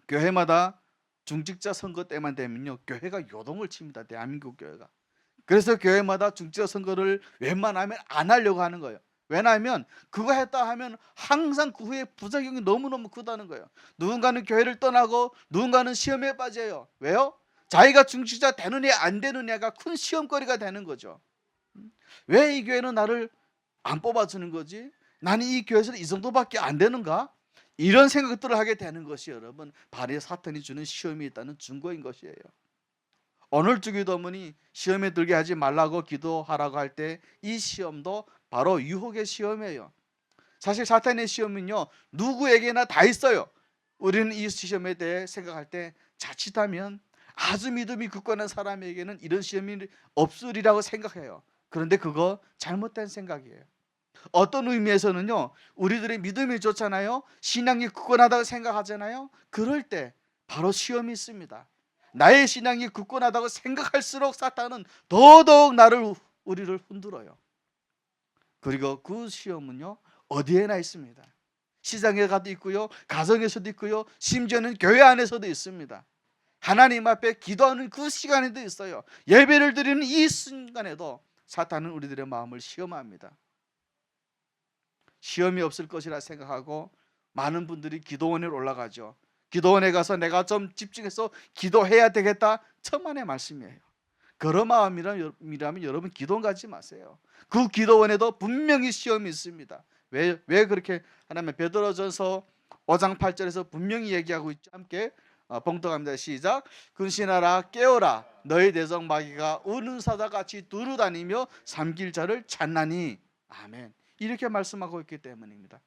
교회마다 중직자 선거 때만 되면요, 교회가 요동을 칩니다. 대한민국 교회가. 그래서 교회마다 중직자 선거를 웬만하면 안 하려고 하는 거예요. 왜냐하면 그거 했다 하면 항상 그 후에 부작용이 너무너무 크다는 거예요. 누군가는 교회를 떠나고 누군가는 시험에 빠져요. 왜요? 자기가 중직자 되느냐 안 되느냐가 큰 시험거리가 되는 거죠. 왜 이 교회는 나를 안 뽑아주는 거지? 나는 이 교회에서 이 정도밖에 안 되는가? 이런 생각들을 하게 되는 것이 여러분 바로 사탄이 주는 시험이 있다는 증거인 것이에요. 오늘 주기도문이 시험에 들게 하지 말라고 기도하라고 할 때 이 시험도 바로 유혹의 시험이에요. 사실 사탄의 시험은요, 누구에게나 다 있어요. 우리는 이 시험에 대해 생각할 때 자칫하면 아주 믿음이 굳건한 사람에게는 이런 시험이 없으리라고 생각해요. 그런데 그거 잘못된 생각이에요. 어떤 의미에서는요, 우리들의 믿음이 좋잖아요, 신앙이 굳건하다고 생각하잖아요. 그럴 때 바로 시험이 있습니다. 나의 신앙이 굳건하다고 생각할수록 사탄은 더더욱 우리를 흔들어요. 그리고 그 시험은요, 어디에나 있습니다. 시장에 가도 있고요, 가정에서도 있고요, 심지어는 교회 안에서도 있습니다. 하나님 앞에 기도하는 그 시간에도 있어요. 예배를 드리는 이 순간에도 사탄은 우리들의 마음을 시험합니다. 시험이 없을 것이라 생각하고 많은 분들이 기도원에 올라가죠. 기도원에 가서 내가 좀 집중해서 기도해야 되겠다, 천만의 말씀이에요. 그런 마음이라면 여러분 기도원 가지 마세요. 그 기도원에도 분명히 시험이 있습니다. 왜 그렇게 하냐면 베드로전서 5장 8절에서 분명히 얘기하고 있죠. 함께 봉독합니다. 시작. 근신하라, 깨어라, 너희 대적 마귀가 우는 사자같이 두루다니며 삼킬 자를 찾나니. 아멘. 이렇게 말씀하고 있기 때문입니다.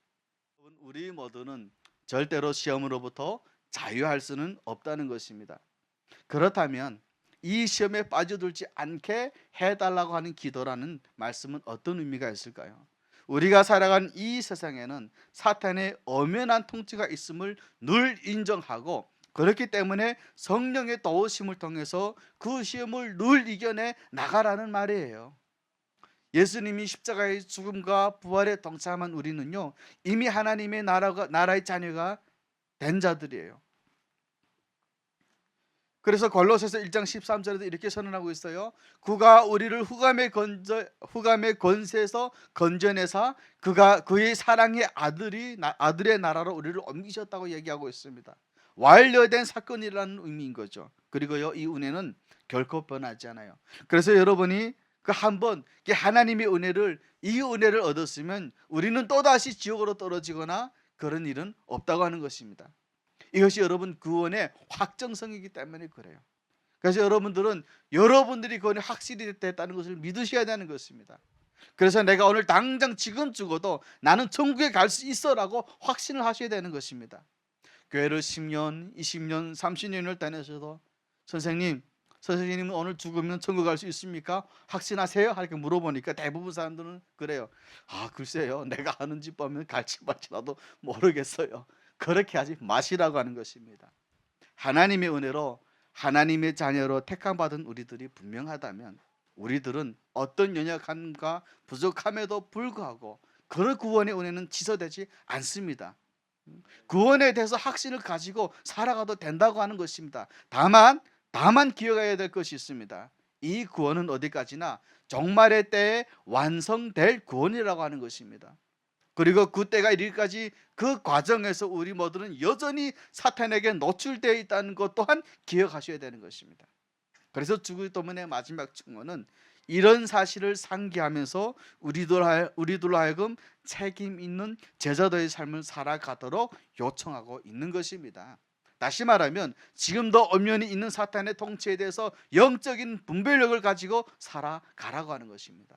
우리 모두는 절대로 시험으로부터 자유할 수는 없다는 것입니다. 그렇다면 이 시험에 빠져들지 않게 해달라고 하는 기도라는 말씀은 어떤 의미가 있을까요? 우리가 살아가는 이 세상에는 사탄의 엄연한 통치가 있음을 늘 인정하고, 그렇기 때문에 성령의 도우심을 통해서 그 시험을 늘 이겨내 나가라는 말이에요. 예수님이 십자가의 죽음과 부활에 동참한 우리는요, 이미 하나님의 나라의 자녀가 된 자들이에요. 그래서 골로새서 1장 13절에도 이렇게 선언하고 있어요. 그가 우리를 흑암의 권세에서 건져내사 그의 사랑의 아들의 나라로 우리를 옮기셨다고 얘기하고 있습니다. 완료된 사건이라는 의미인 거죠. 그리고요, 이 은혜는 결코 변하지 않아요. 그래서 여러분이 그 한번 하나님의 은혜를 이 은혜를 얻었으면 우리는 또다시 지옥으로 떨어지거나 그런 일은 없다고 하는 것입니다. 이것이 여러분 구원의 확정성이기 때문에 그래요. 그래서 여러분들은 여러분들이 구원이 확실히 됐다는 것을 믿으셔야 되는 것입니다. 그래서 내가 오늘 당장 지금 죽어도 나는 천국에 갈 수 있어라고 확신을 하셔야 되는 것입니다. 교회를 10년, 20년, 30년을 다녀서도 선생님은 오늘 죽으면 천국 갈 수 있습니까? 확신하세요? 이렇게 물어보니까 대부분 사람들은 그래요. 글쎄요, 내가 하는 집 보면 갈지 말지라도 모르겠어요. 그렇게 하지 마시라고 하는 것입니다. 하나님의 은혜로 하나님의 자녀로 택함받은 우리들이 분명하다면 우리들은 어떤 연약함과 부족함에도 불구하고 그 구원의 은혜는 취소되지 않습니다. 구원에 대해서 확신을 가지고 살아가도 된다고 하는 것입니다. 다만 기억해야 될 것이 있습니다. 이 구원은 어디까지나 종말의 때에 완성될 구원이라고 하는 것입니다. 그리고 그 때가 이르기까지 그 과정에서 우리 모두는 여전히 사탄에게 노출되어 있다는 것 또한 기억하셔야 되는 것입니다. 그래서 주기도문의 마지막 충고는 이런 사실을 상기하면서 우리들로 하여금 책임 있는 제자도의 삶을 살아가도록 요청하고 있는 것입니다. 다시 말하면 지금도 엄연히 있는 사탄의 통치에 대해서 영적인 분별력을 가지고 살아가라고 하는 것입니다.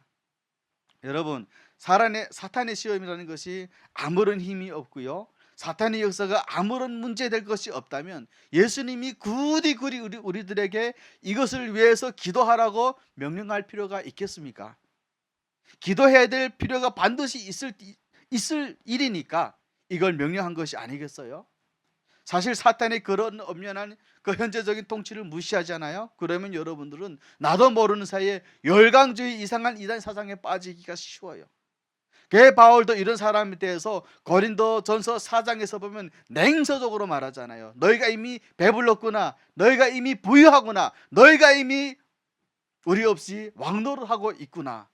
여러분, 사탄의 시험이라는 것이 아무런 힘이 없고요, 사탄의 역사가 아무런 문제될 것이 없다면 예수님이 굳이 우리들에게 이것을 위해서 기도하라고 명령할 필요가 있겠습니까? 기도해야 될 필요가 반드시 있을 일이니까 이걸 명령한 것이 아니겠어요? 사실 사탄의 그런 엄연한 그 현재적인 통치를 무시하잖아요. 그러면 여러분들은 나도 모르는 사이에 열강주의 이상한 이단 사상에 빠지기가 쉬워요. 바울도 이런 사람에 대해서 고린도전서 4장에서 보면 냉소적으로 말하잖아요. 너희가 이미 배불렀구나, 너희가 이미 부유하구나, 너희가 이미 우리 없이 왕노를 하고 있구나.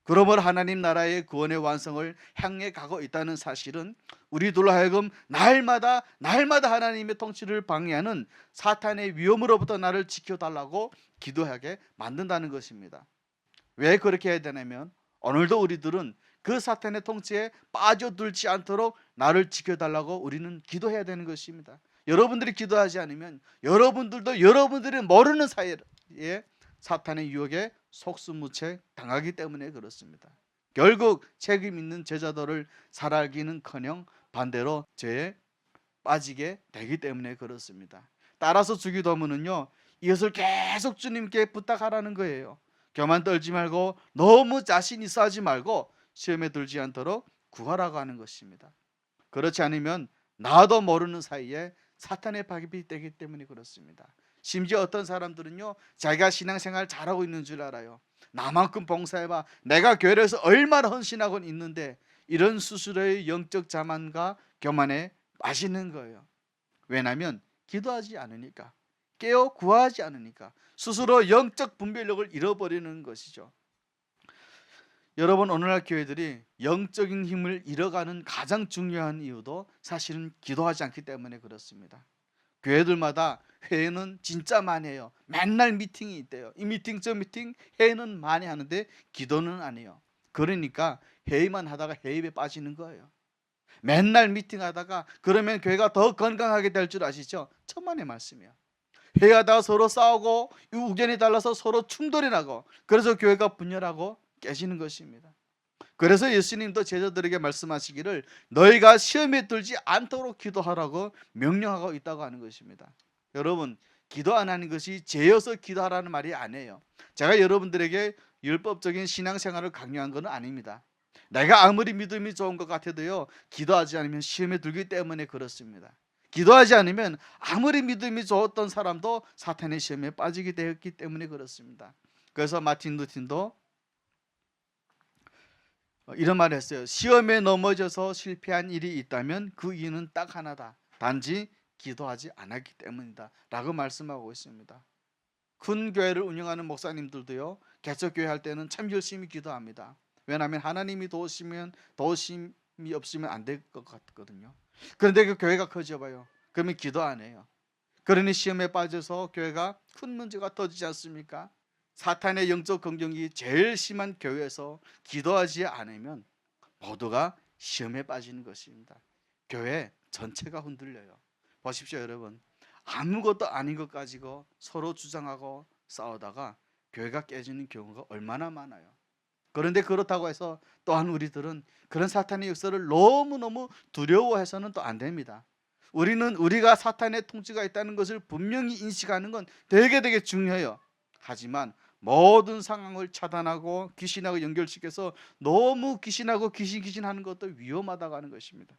그러므로 하나님 나라의 구원의 완성을 향해 가고 있다는 사실은 우리들로 하여금 날마다 하나님의 통치를 방해하는 사탄의 위험으로부터 나를 지켜달라고 기도하게 만든다는 것입니다. 왜 그렇게 해야 되냐면 오늘도 우리들은 그 사탄의 통치에 빠져들지 않도록 나를 지켜달라고 우리는 기도해야 되는 것입니다. 여러분들이 기도하지 않으면 여러분들도 여러분들이 모르는 사이에 사탄의 유혹에 속수무책 당하기 때문에 그렇습니다. 결국 책임 있는 제자도를 살아가기는커녕 반대로 죄에 빠지게 되기 때문에 그렇습니다. 따라서 주기도문은요, 이것을 계속 주님께 부탁하라는 거예요. 교만 떨지 말고 너무 자신 있어 하지 말고 시험에 들지 않도록 구하라고 하는 것입니다. 그렇지 않으면 나도 모르는 사이에 사탄의 파괴이 되기 때문에 그렇습니다. 심지어 어떤 사람들은요, 자기가 신앙생활 잘하고 있는 줄 알아요. 나만큼 봉사해봐, 내가 교회에서 얼마나 헌신하고 있는데, 이런 스스로의 영적 자만과 교만에 빠지는 거예요. 왜냐하면 기도하지 않으니까, 깨어 구하지 않으니까 스스로 영적 분별력을 잃어버리는 것이죠. 여러분, 오늘날 교회들이 영적인 힘을 잃어가는 가장 중요한 이유도 사실은 기도하지 않기 때문에 그렇습니다. 교회들마다 회의는 진짜 많이 해요. 맨날 미팅이 있대요. 이 미팅 저 미팅 회의는 많이 하는데 기도는 안 해요. 그러니까 회의만 하다가 회의에 빠지는 거예요. 맨날 미팅하다가 그러면 교회가 더 건강하게 될 줄 아시죠? 천만의 말씀이에요. 회의하다가 서로 싸우고 의견이 달라서 서로 충돌이 나고, 그래서 교회가 분열하고 깨지는 것입니다. 그래서 예수님도 제자들에게 말씀하시기를 너희가 시험에 들지 않도록 기도하라고 명령하고 있다고 하는 것입니다. 여러분, 기도 안 하는 것이 죄여서 기도하라는 말이 아니에요. 제가 여러분들에게 율법적인 신앙생활을 강요한 건 아닙니다. 내가 아무리 믿음이 좋은 것 같아도요, 기도하지 않으면 시험에 들기 때문에 그렇습니다. 기도하지 않으면 아무리 믿음이 좋았던 사람도 사탄의 시험에 빠지게 되었기 때문에 그렇습니다. 그래서 마틴 루틴도 이런 말을 했어요. 시험에 넘어져서 실패한 일이 있다면 그 이유는 딱 하나다. 단지 기도하지 않았기 때문이다 라고 말씀하고 있습니다. 큰 교회를 운영하는 목사님들도요, 개척교회 할 때는 참 열심히 기도합니다. 왜냐하면 하나님이 도우심이 없으면 안 될 것 같거든요. 그런데 그 교회가 커져봐요. 그러면 기도 안 해요. 그러니 시험에 빠져서 교회가 큰 문제가 터지지 않습니까? 사탄의 영적 공격이 제일 심한 교회에서 기도하지 않으면 모두가 시험에 빠지는 것입니다. 교회 전체가 흔들려요. 보십시오, 여러분. 아무것도 아닌 것 가지고 서로 주장하고 싸우다가 교회가 깨지는 경우가 얼마나 많아요. 그런데 그렇다고 해서 또한 우리들은 그런 사탄의 역사를 너무너무 두려워해서는 또 안 됩니다. 우리가 사탄의 통치가 있다는 것을 분명히 인식하는 건 되게 중요해요. 하지만 모든 상황을 차단하고 귀신하고 연결시켜서 너무 귀신하고 귀신하는 것도 위험하다고 하는 것입니다.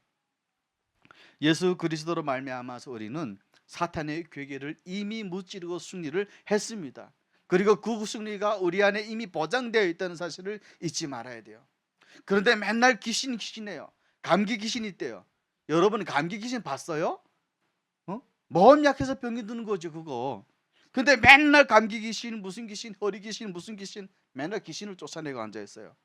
예수 그리스도로 말미암아서 우리는 사탄의 괴계를 이미 무찌르고 승리를 했습니다. 그리고 그 승리가 우리 안에 이미 보장되어 있다는 사실을 잊지 말아야 돼요. 그런데 맨날 귀신해요. 감기 귀신이 있대요. 여러분 감기 귀신 봤어요? 몸 약해서 병이 드는 거죠, 그거. 근데 맨날 감기 귀신, 무슨 귀신, 허리 귀신, 무슨 귀신, 맨날 귀신을 쫓아내고 앉아 있어요.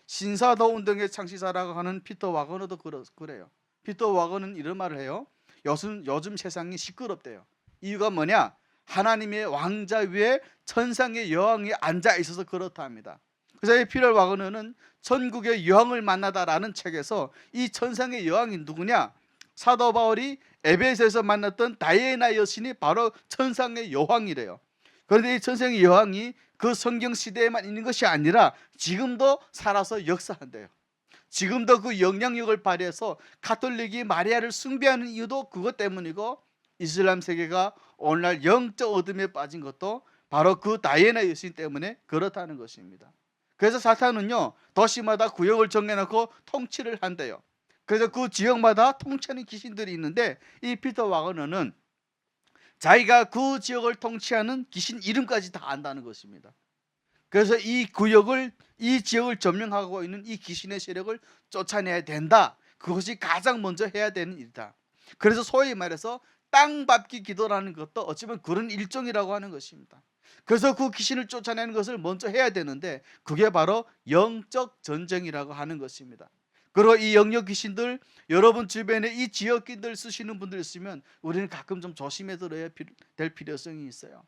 신사도 운동의 창시자라고 하는 피터 와거너도 그래요. 피터 와거너는 이런 말을 해요. 요즘 세상이 시끄럽대요. 이유가 뭐냐? 하나님의 왕자 위에 천상의 여왕이 앉아 있어서 그렇다 합니다. 그래서 이 피터 와거너는 천국의 여왕을 만나다라는 책에서 이 천상의 여왕이 누구냐? 사도 바울이 에베소에서 만났던 다이애나 여신이 바로 천상의 여왕이래요. 그런데 이 천상의 여왕이 그 성경 시대에만 있는 것이 아니라 지금도 살아서 역사한대요. 지금도 그 영향력을 발휘해서 가톨릭이 마리아를 숭배하는 이유도 그것 때문이고, 이슬람 세계가 오늘날 영적 어둠에 빠진 것도 바로 그 다이애나 여신 때문에 그렇다는 것입니다. 그래서 사탄은요, 도시마다 구역을 정해놓고 통치를 한대요. 그래서 그 지역마다 통치하는 귀신들이 있는데, 이 피터 와거너는 자기가 그 지역을 통치하는 귀신 이름까지 다 안다는 것입니다. 그래서 이 지역을 점령하고 있는 이 귀신의 세력을 쫓아내야 된다. 그것이 가장 먼저 해야 되는 일이다. 그래서 소위 말해서 땅밟기 기도라는 것도 어쩌면 그런 일종이라고 하는 것입니다. 그래서 그 귀신을 쫓아내는 것을 먼저 해야 되는데, 그게 바로 영적 전쟁이라고 하는 것입니다. 그리고 이 영역 귀신들, 여러분 주변에 이 지역 귀신들 쓰시는 분들 있으면 우리는 가끔 좀 조심해 들어야 될 필요성이 있어요.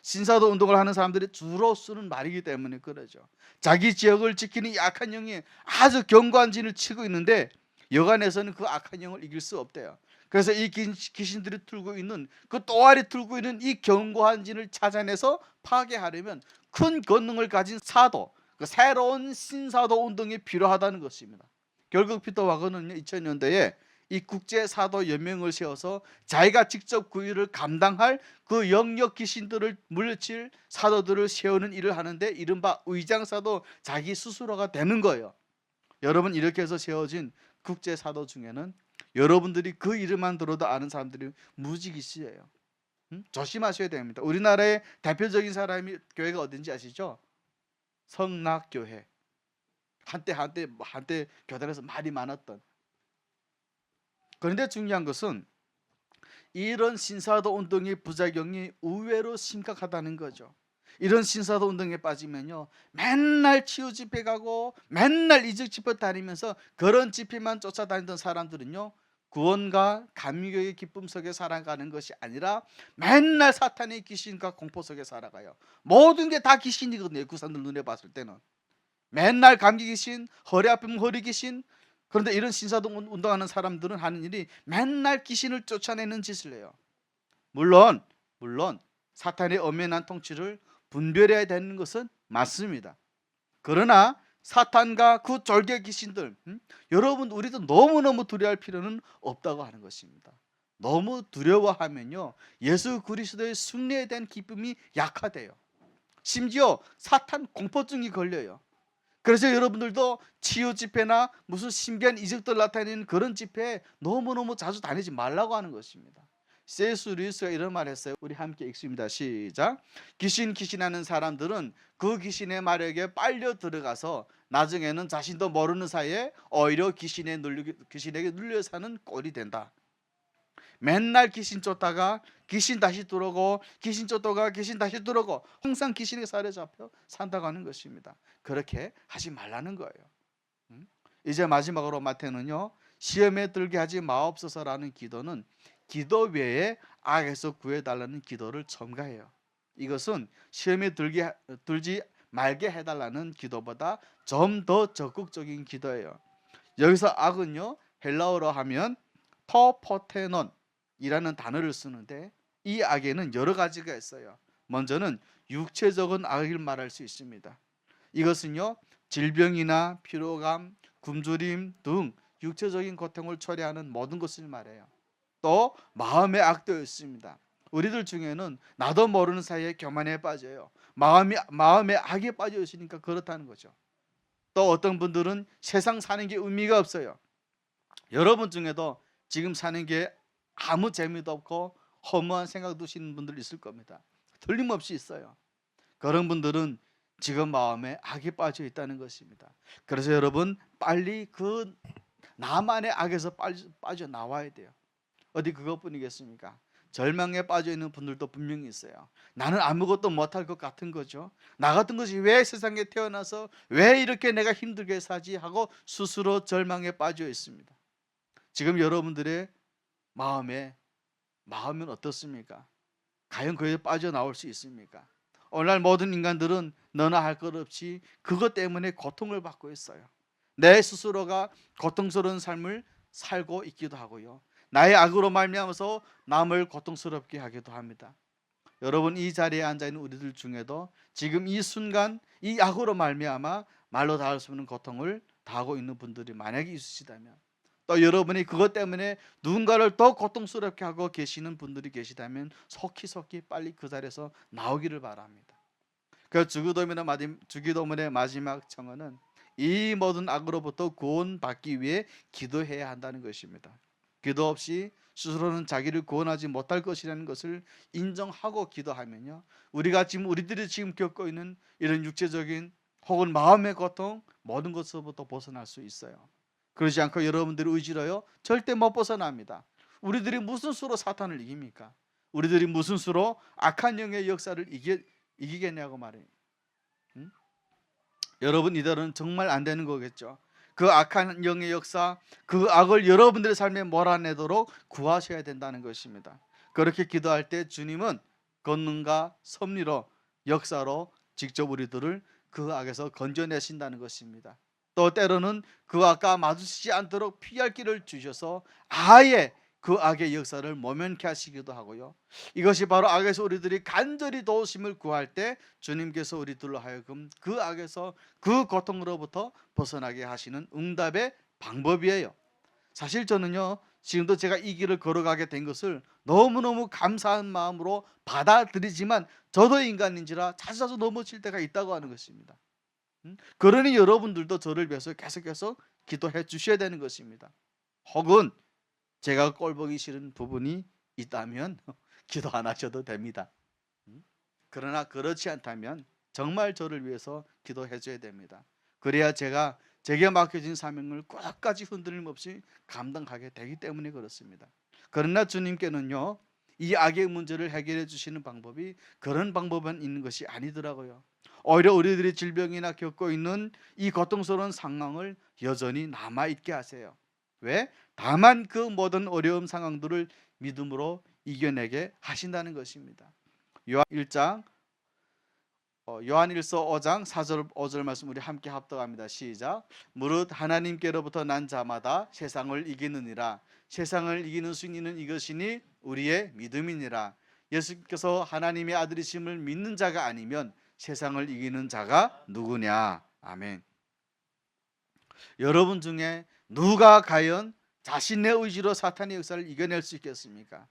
신사도 운동을 하는 사람들이 주로 쓰는 말이기 때문에 그러죠. 자기 지역을 지키는 이 악한 영이 아주 견고한 진을 치고 있는데 여간에서는 그 악한 영을 이길 수 없대요. 그래서 이 귀신들이 틀고 있는, 그 또아리 틀고 있는 이 견고한 진을 찾아내서 파괴하려면 큰 권능을 가진 사도, 그 새로운 신사도 운동이 필요하다는 것입니다. 결국 피터 와거너는 2000년대에 이 국제사도 연맹을 세워서 자기가 직접 그 일을 감당할 그 영역 귀신들을 물리칠 사도들을 세우는 일을 하는데, 이른바 의장사도 자기 스스로가 되는 거예요. 여러분, 이렇게 해서 세워진 국제사도 중에는 여러분들이 그 이름만 들어도 아는 사람들이 무지기시예요. 조심하셔야 됩니다. 우리나라의 대표적인 사람이 교회가 어딘지 아시죠? 성락교회. 한때 교단에서 말이 많았던. 그런데 중요한 것은 이런 신사도 운동의 부작용이 의외로 심각하다는 거죠. 이런 신사도 운동에 빠지면요, 맨날 치유 집회 가고 맨날 이적 집회 다니면서 그런 집회만 쫓아다니던 사람들은요, 구원과 감격의 기쁨 속에 살아가는 것이 아니라 맨날 사탄의 귀신과 공포 속에 살아가요. 모든 게 다 귀신이거든요. 그 사람들 눈에 봤을 때는 맨날 감기 귀신, 허리 아프면 허리 귀신. 그런데 이런 신사도 운동하는 사람들은 하는 일이 맨날 귀신을 쫓아내는 짓을 해요. 물론 사탄의 엄연한 통치를 분별해야 되는 것은 맞습니다. 그러나 사탄과 그 졸개 귀신들, 여러분 우리도 너무너무 두려워할 필요는 없다고 하는 것입니다. 너무 두려워하면요, 예수 그리스도의 승리에 대한 기쁨이 약화돼요. 심지어 사탄 공포증이 걸려요. 그래서 여러분들도 치유 집회나 무슨 신비한 이적들 나타내는 그런 집회에 너무너무 자주 다니지 말라고 하는 것입니다. C.S. 루이스가 이런 말 했어요. 우리 함께 읽습니다. 시작. 귀신하는 사람들은 그 귀신의 마력에 빨려 들어가서 나중에는 자신도 모르는 사이에 오히려 귀신에게 눌려 사는 꼴이 된다. 맨날 귀신 쫓다가 귀신 다시 들어오고, 귀신 쫓다가 귀신 다시 들어오고, 항상 귀신에게 사로잡혀 산다고 하는 것입니다. 그렇게 하지 말라는 거예요. 이제 마지막으로 마태는요, 시험에 들게 하지 마옵소서라는 기도는 기도 외에 악에서 구해달라는 기도를 첨가해요. 이것은 시험에 들지 말게 해달라는 기도보다 좀 더 적극적인 기도예요. 여기서 악은요, 헬라어로 하면 토포테논이라는 단어를 쓰는데 이 악에는 여러 가지가 있어요. 먼저는 육체적인 악을 말할 수 있습니다. 이것은요, 질병이나 피로감, 굶주림 등 육체적인 고통을 초래하는 모든 것을 말해요. 또 마음의 악도 있습니다. 우리들 중에는 나도 모르는 사이에 교만에 빠져요. 마음의 악에 빠져 있으니까 그렇다는 거죠. 또 어떤 분들은 세상 사는 게 의미가 없어요. 여러분 중에도 지금 사는 게 아무 재미도 없고 허무한 생각 드시는 분들 있을 겁니다. 틀림없이 있어요. 그런 분들은 지금 마음에 악이 빠져 있다는 것입니다. 그래서 여러분 빨리 그 나만의 악에서 빠져나와야 돼요. 어디 그것뿐이겠습니까? 절망에 빠져 있는 분들도 분명히 있어요. 나는 아무것도 못할 것 같은 거죠. 나 같은 것이 왜 세상에 태어나서 왜 이렇게 내가 힘들게 사지 하고 스스로 절망에 빠져 있습니다. 지금 여러분들의 마음은 어떻습니까? 과연 거기에 빠져나올 수 있습니까? 오늘날 모든 인간들은 너나 할 것 없이 그것 때문에 고통을 받고 있어요. 내 스스로가 고통스러운 삶을 살고 있기도 하고요. 나의 악으로 말미암아서 남을 고통스럽게 하기도 합니다. 여러분 이 자리에 앉아있는 우리들 중에도 지금 이 순간 이 악으로 말미암아 말로 닿을 수 없는 고통을 당하고 있는 분들이 만약에 있으시다면, 또 여러분이 그것 때문에 누군가를 더 고통스럽게 하고 계시는 분들이 계시다면 속히 빨리 그 자리에서 나오기를 바랍니다. 그 주기도문의 마지막 청원은 이 모든 악으로부터 구원받기 위해 기도해야 한다는 것입니다. 기도 없이 스스로는 자기를 구원하지 못할 것이라는 것을 인정하고 기도하면요, 우리들이 지금 겪고 있는 이런 육체적인 혹은 마음의 고통 모든 것으로부터 벗어날 수 있어요. 그러지 않고 여러분들의 의지로요 절대 못 벗어납니다. 우리들이 무슨 수로 사탄을 이깁니까? 우리들이 무슨 수로 악한 영의 역사를 이기겠냐고 말해요. 여러분 이대로는 정말 안 되는 거겠죠. 그 악한 영의 역사, 그 악을 여러분들의 삶에 몰아내도록 구하셔야 된다는 것입니다. 그렇게 기도할 때 주님은 권능과 섭리로 역사로 직접 우리들을 그 악에서 건져내신다는 것입니다. 또 때로는 그 악과 마주치지 않도록 피할 길을 주셔서 아예 그 악의 역사를 모면케 하시기도 하고요. 이것이 바로 악에서 우리들이 간절히 도우심을 구할 때 주님께서 우리들로 하여금 그 악에서 그 고통으로부터 벗어나게 하시는 응답의 방법이에요. 사실 저는요 지금도 제가 이 길을 걸어가게 된 것을 너무너무 감사한 마음으로 받아들이지만 저도 인간인지라 자주 넘어질 때가 있다고 하는 것입니다. 그러니 여러분들도 저를 위해서 계속해서 기도해 주셔야 되는 것입니다. 혹은 제가 꼴보기 싫은 부분이 있다면 기도 안 하셔도 됩니다. 그러나 그렇지 않다면 정말 저를 위해서 기도해 줘야 됩니다. 그래야 제가 제게 맡겨진 사명을 끝까지 흔들림 없이 감당하게 되기 때문에 그렇습니다. 그러나 주님께는요 이 악의 문제를 해결해 주시는 방법이 그런 방법만 있는 것이 아니더라고요. 오히려 우리들이 질병이나 겪고 있는 이 고통스러운 상황을 여전히 남아있게 하세요. 왜? 다만 그 모든 어려운 상황들을 믿음으로 이겨내게 하신다는 것입니다. 요한일서 5장 4절 5절 말씀 우리 함께 합독합니다. 시작. 무릇 하나님께로부터 난 자마다 세상을 이기느니라. 세상을 이기는 승리는 이것이니 우리의 믿음이니라. 예수께서 하나님의 아들이심을 믿는 자가 아니면 세상을 이기는 자가 누구냐. 아멘. 여러분 중에 누가 과연 자신의 의지로 사탄의 역사를 이겨낼 수 있겠습니까?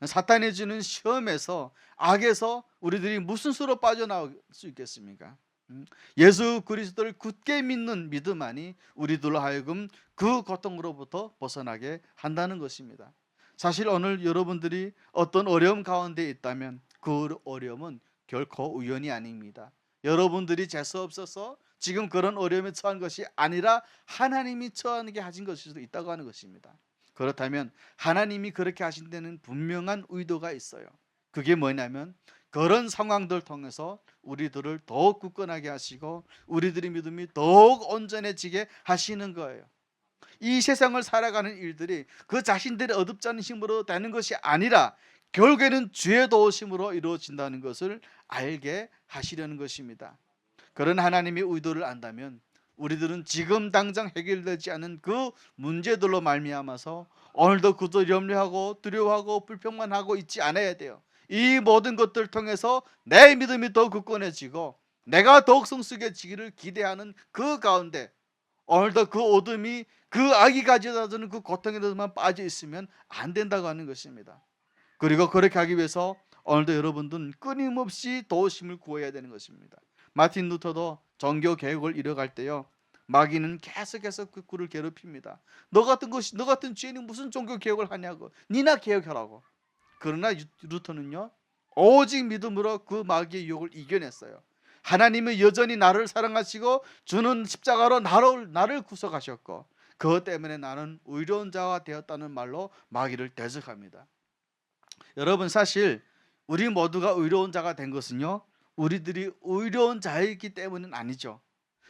사탄이 주는 시험에서 악에서 우리들이 무슨 수로 빠져나올 수 있겠습니까? 예수 그리스도를 굳게 믿는 믿음만이 우리들로 하여금 그 고통으로부터 벗어나게 한다는 것입니다. 사실 오늘 여러분들이 어떤 어려움 가운데 있다면 그 어려움은 결코 우연이 아닙니다. 여러분들이 재수 없어서 지금 그런 어려움에 처한 것이 아니라 하나님이 처하게 하신 것일 수도 있다고 하는 것입니다. 그렇다면 하나님이 그렇게 하신 데는 분명한 의도가 있어요. 그게 뭐냐면 그런 상황들 통해서 우리들을 더욱 굳건하게 하시고 우리들의 믿음이 더욱 온전해지게 하시는 거예요. 이 세상을 살아가는 일들이 그 자신들의 어둡지 않은 힘으로 되는 것이 아니라 결국에는 주의 도우심으로 이루어진다는 것을 알게 하시려는 것입니다. 그런 하나님의 의도를 안다면 우리들은 지금 당장 해결되지 않은 그 문제들로 말미암아서 오늘도 그저 염려하고 두려워하고 불평만 하고 있지 않아야 돼요. 이 모든 것들을 통해서 내 믿음이 더 굳건해지고 내가 더욱 성숙해지기를 기대하는 그 가운데 오늘도 그 어둠이 그 악이 가져다 주는 그 고통에만 빠져 있으면 안 된다고 하는 것입니다. 그리고 그렇게 하기 위해서 오늘도 여러분들은 끊임없이 도우심을 구해야 되는 것입니다. 마틴 루터도 종교 개혁을 이뤄갈 때요, 마귀는 계속해서 그 꿀을 괴롭힙니다. 너 같은 죄인이 무슨 종교 개혁을 하냐고, 니나 개혁하라고. 그러나 루터는요, 오직 믿음으로 그 마귀의 유혹을 이겨냈어요. 하나님은 여전히 나를 사랑하시고 주는 십자가로 나를 구속하셨고 그것 때문에 나는 의로운 자가 되었다는 말로 마귀를 대적합니다. 여러분, 사실 우리 모두가 의로운 자가 된 것은요, 우리들이 의로운 자이기 때문은 아니죠.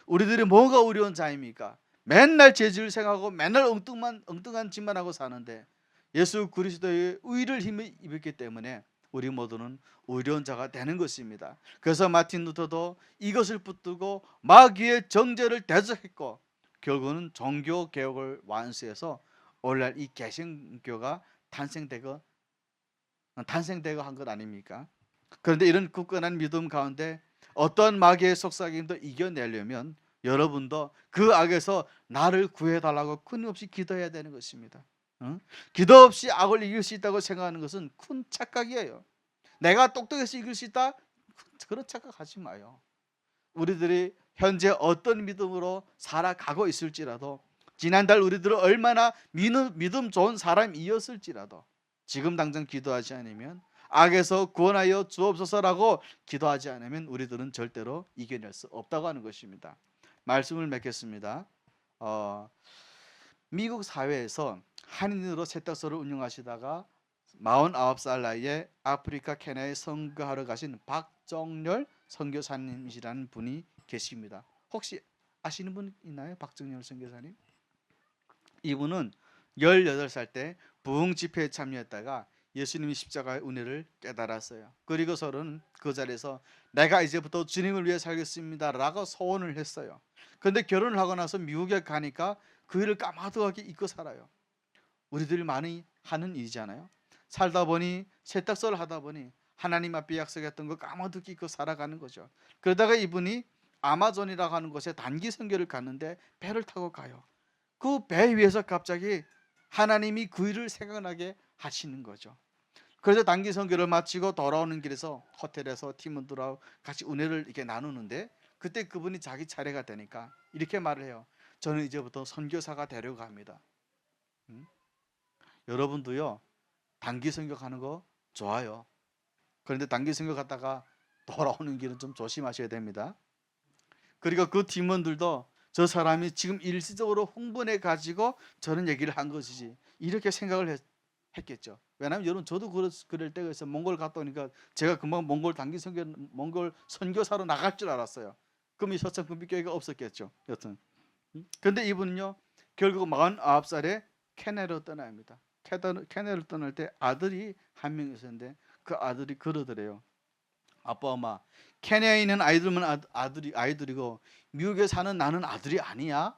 우리들이 뭐가 의로운 자입니까? 맨날 죄질을 생각하고 맨날 엉뚱한 짓만 하고 사는데 예수 그리스도의 의를 힘을 입었기 때문에 우리 모두는 의로운 자가 되는 것입니다. 그래서 마틴 루터도 이것을 붙들고 마귀의 정죄를 대적했고 결국은 종교 개혁을 완수해서 오늘날 이 개신교가 탄생되고 한 것 아닙니까? 그런데 이런 굳건한 믿음 가운데 어떤 마귀의 속삭임도 이겨내려면 여러분도 그 악에서 나를 구해달라고 끊임없이 기도해야 되는 것입니다. 기도 없이 악을 이길 수 있다고 생각하는 것은 큰 착각이에요. 내가 똑똑해서 이길 수 있다? 그런 착각하지 마요. 우리들이 현재 어떤 믿음으로 살아가고 있을지라도, 지난달 우리들은 얼마나 믿음 좋은 사람이었을지라도 지금 당장 기도하지 않으면, 악에서 구원하여 주옵소서라고 기도하지 않으면 우리들은 절대로 이겨낼 수 없다고 하는 것입니다. 말씀을 맺겠습니다. 미국 사회에서 한인으로 세탁소를 운영하시다가 49살 나이에 아프리카 케냐에 선교하러 가신 박정렬 선교사님이시라는 분이 계십니다. 혹시 아시는 분 있나요? 박정렬 선교사님? 이분은 18살 때 부흥 집회에 참여했다가 예수님이 십자가의 은혜를 깨달았어요. 그리고서는 그 자리에서 내가 이제부터 주님을 위해 살겠습니다 라고 소원을 했어요. 그런데 결혼을 하고 나서 미국에 가니까 그 일을 까마득하게 잊고 살아요. 우리들이 많이 하는 일이잖아요. 살다 보니, 세탁소를 하다 보니 하나님 앞에 약속했던 거 까마득히 잊고 살아가는 거죠. 그러다가 이분이 아마존이라고 하는 곳에 단기 선교를 갔는데 배를 타고 가요. 그 배 위에서 갑자기 하나님이 그 일을 생각나게 하시는 거죠. 그래서 단기 선교를 마치고 돌아오는 길에서 호텔에서 팀원들하고 같이 은혜를 이렇게 나누는데 그때 그분이 자기 차례가 되니까 이렇게 말을 해요. 저는 이제부터 선교사가 되려고 합니다. 여러분도요, 단기 선교 가는 거 좋아요. 그런데 단기 선교 갔다가 돌아오는 길은 좀 조심하셔야 됩니다. 그리고 그 팀원들도 저 사람이 지금 일시적으로 흥분해 가지고 저런 얘기를 한 것이지 이렇게 생각을 했겠죠. 왜냐하면 여러분, 저도 그럴 때가 있어요. 몽골 갔다 오니까 제가 금방 몽골 선교사로 나갈 줄 알았어요. 그럼 이 서천금빛교회가 없었겠죠. 여튼 근데 이분은요, 결국 49살에 케냐로 떠납니다. 케냐를 떠날 때 아들이 한 명 있었는데 그 아들이 그러더래요. 아빠 엄마, 케냐에 있는 아이들만 아이들이고 미국에 사는 나는 아들이 아니야?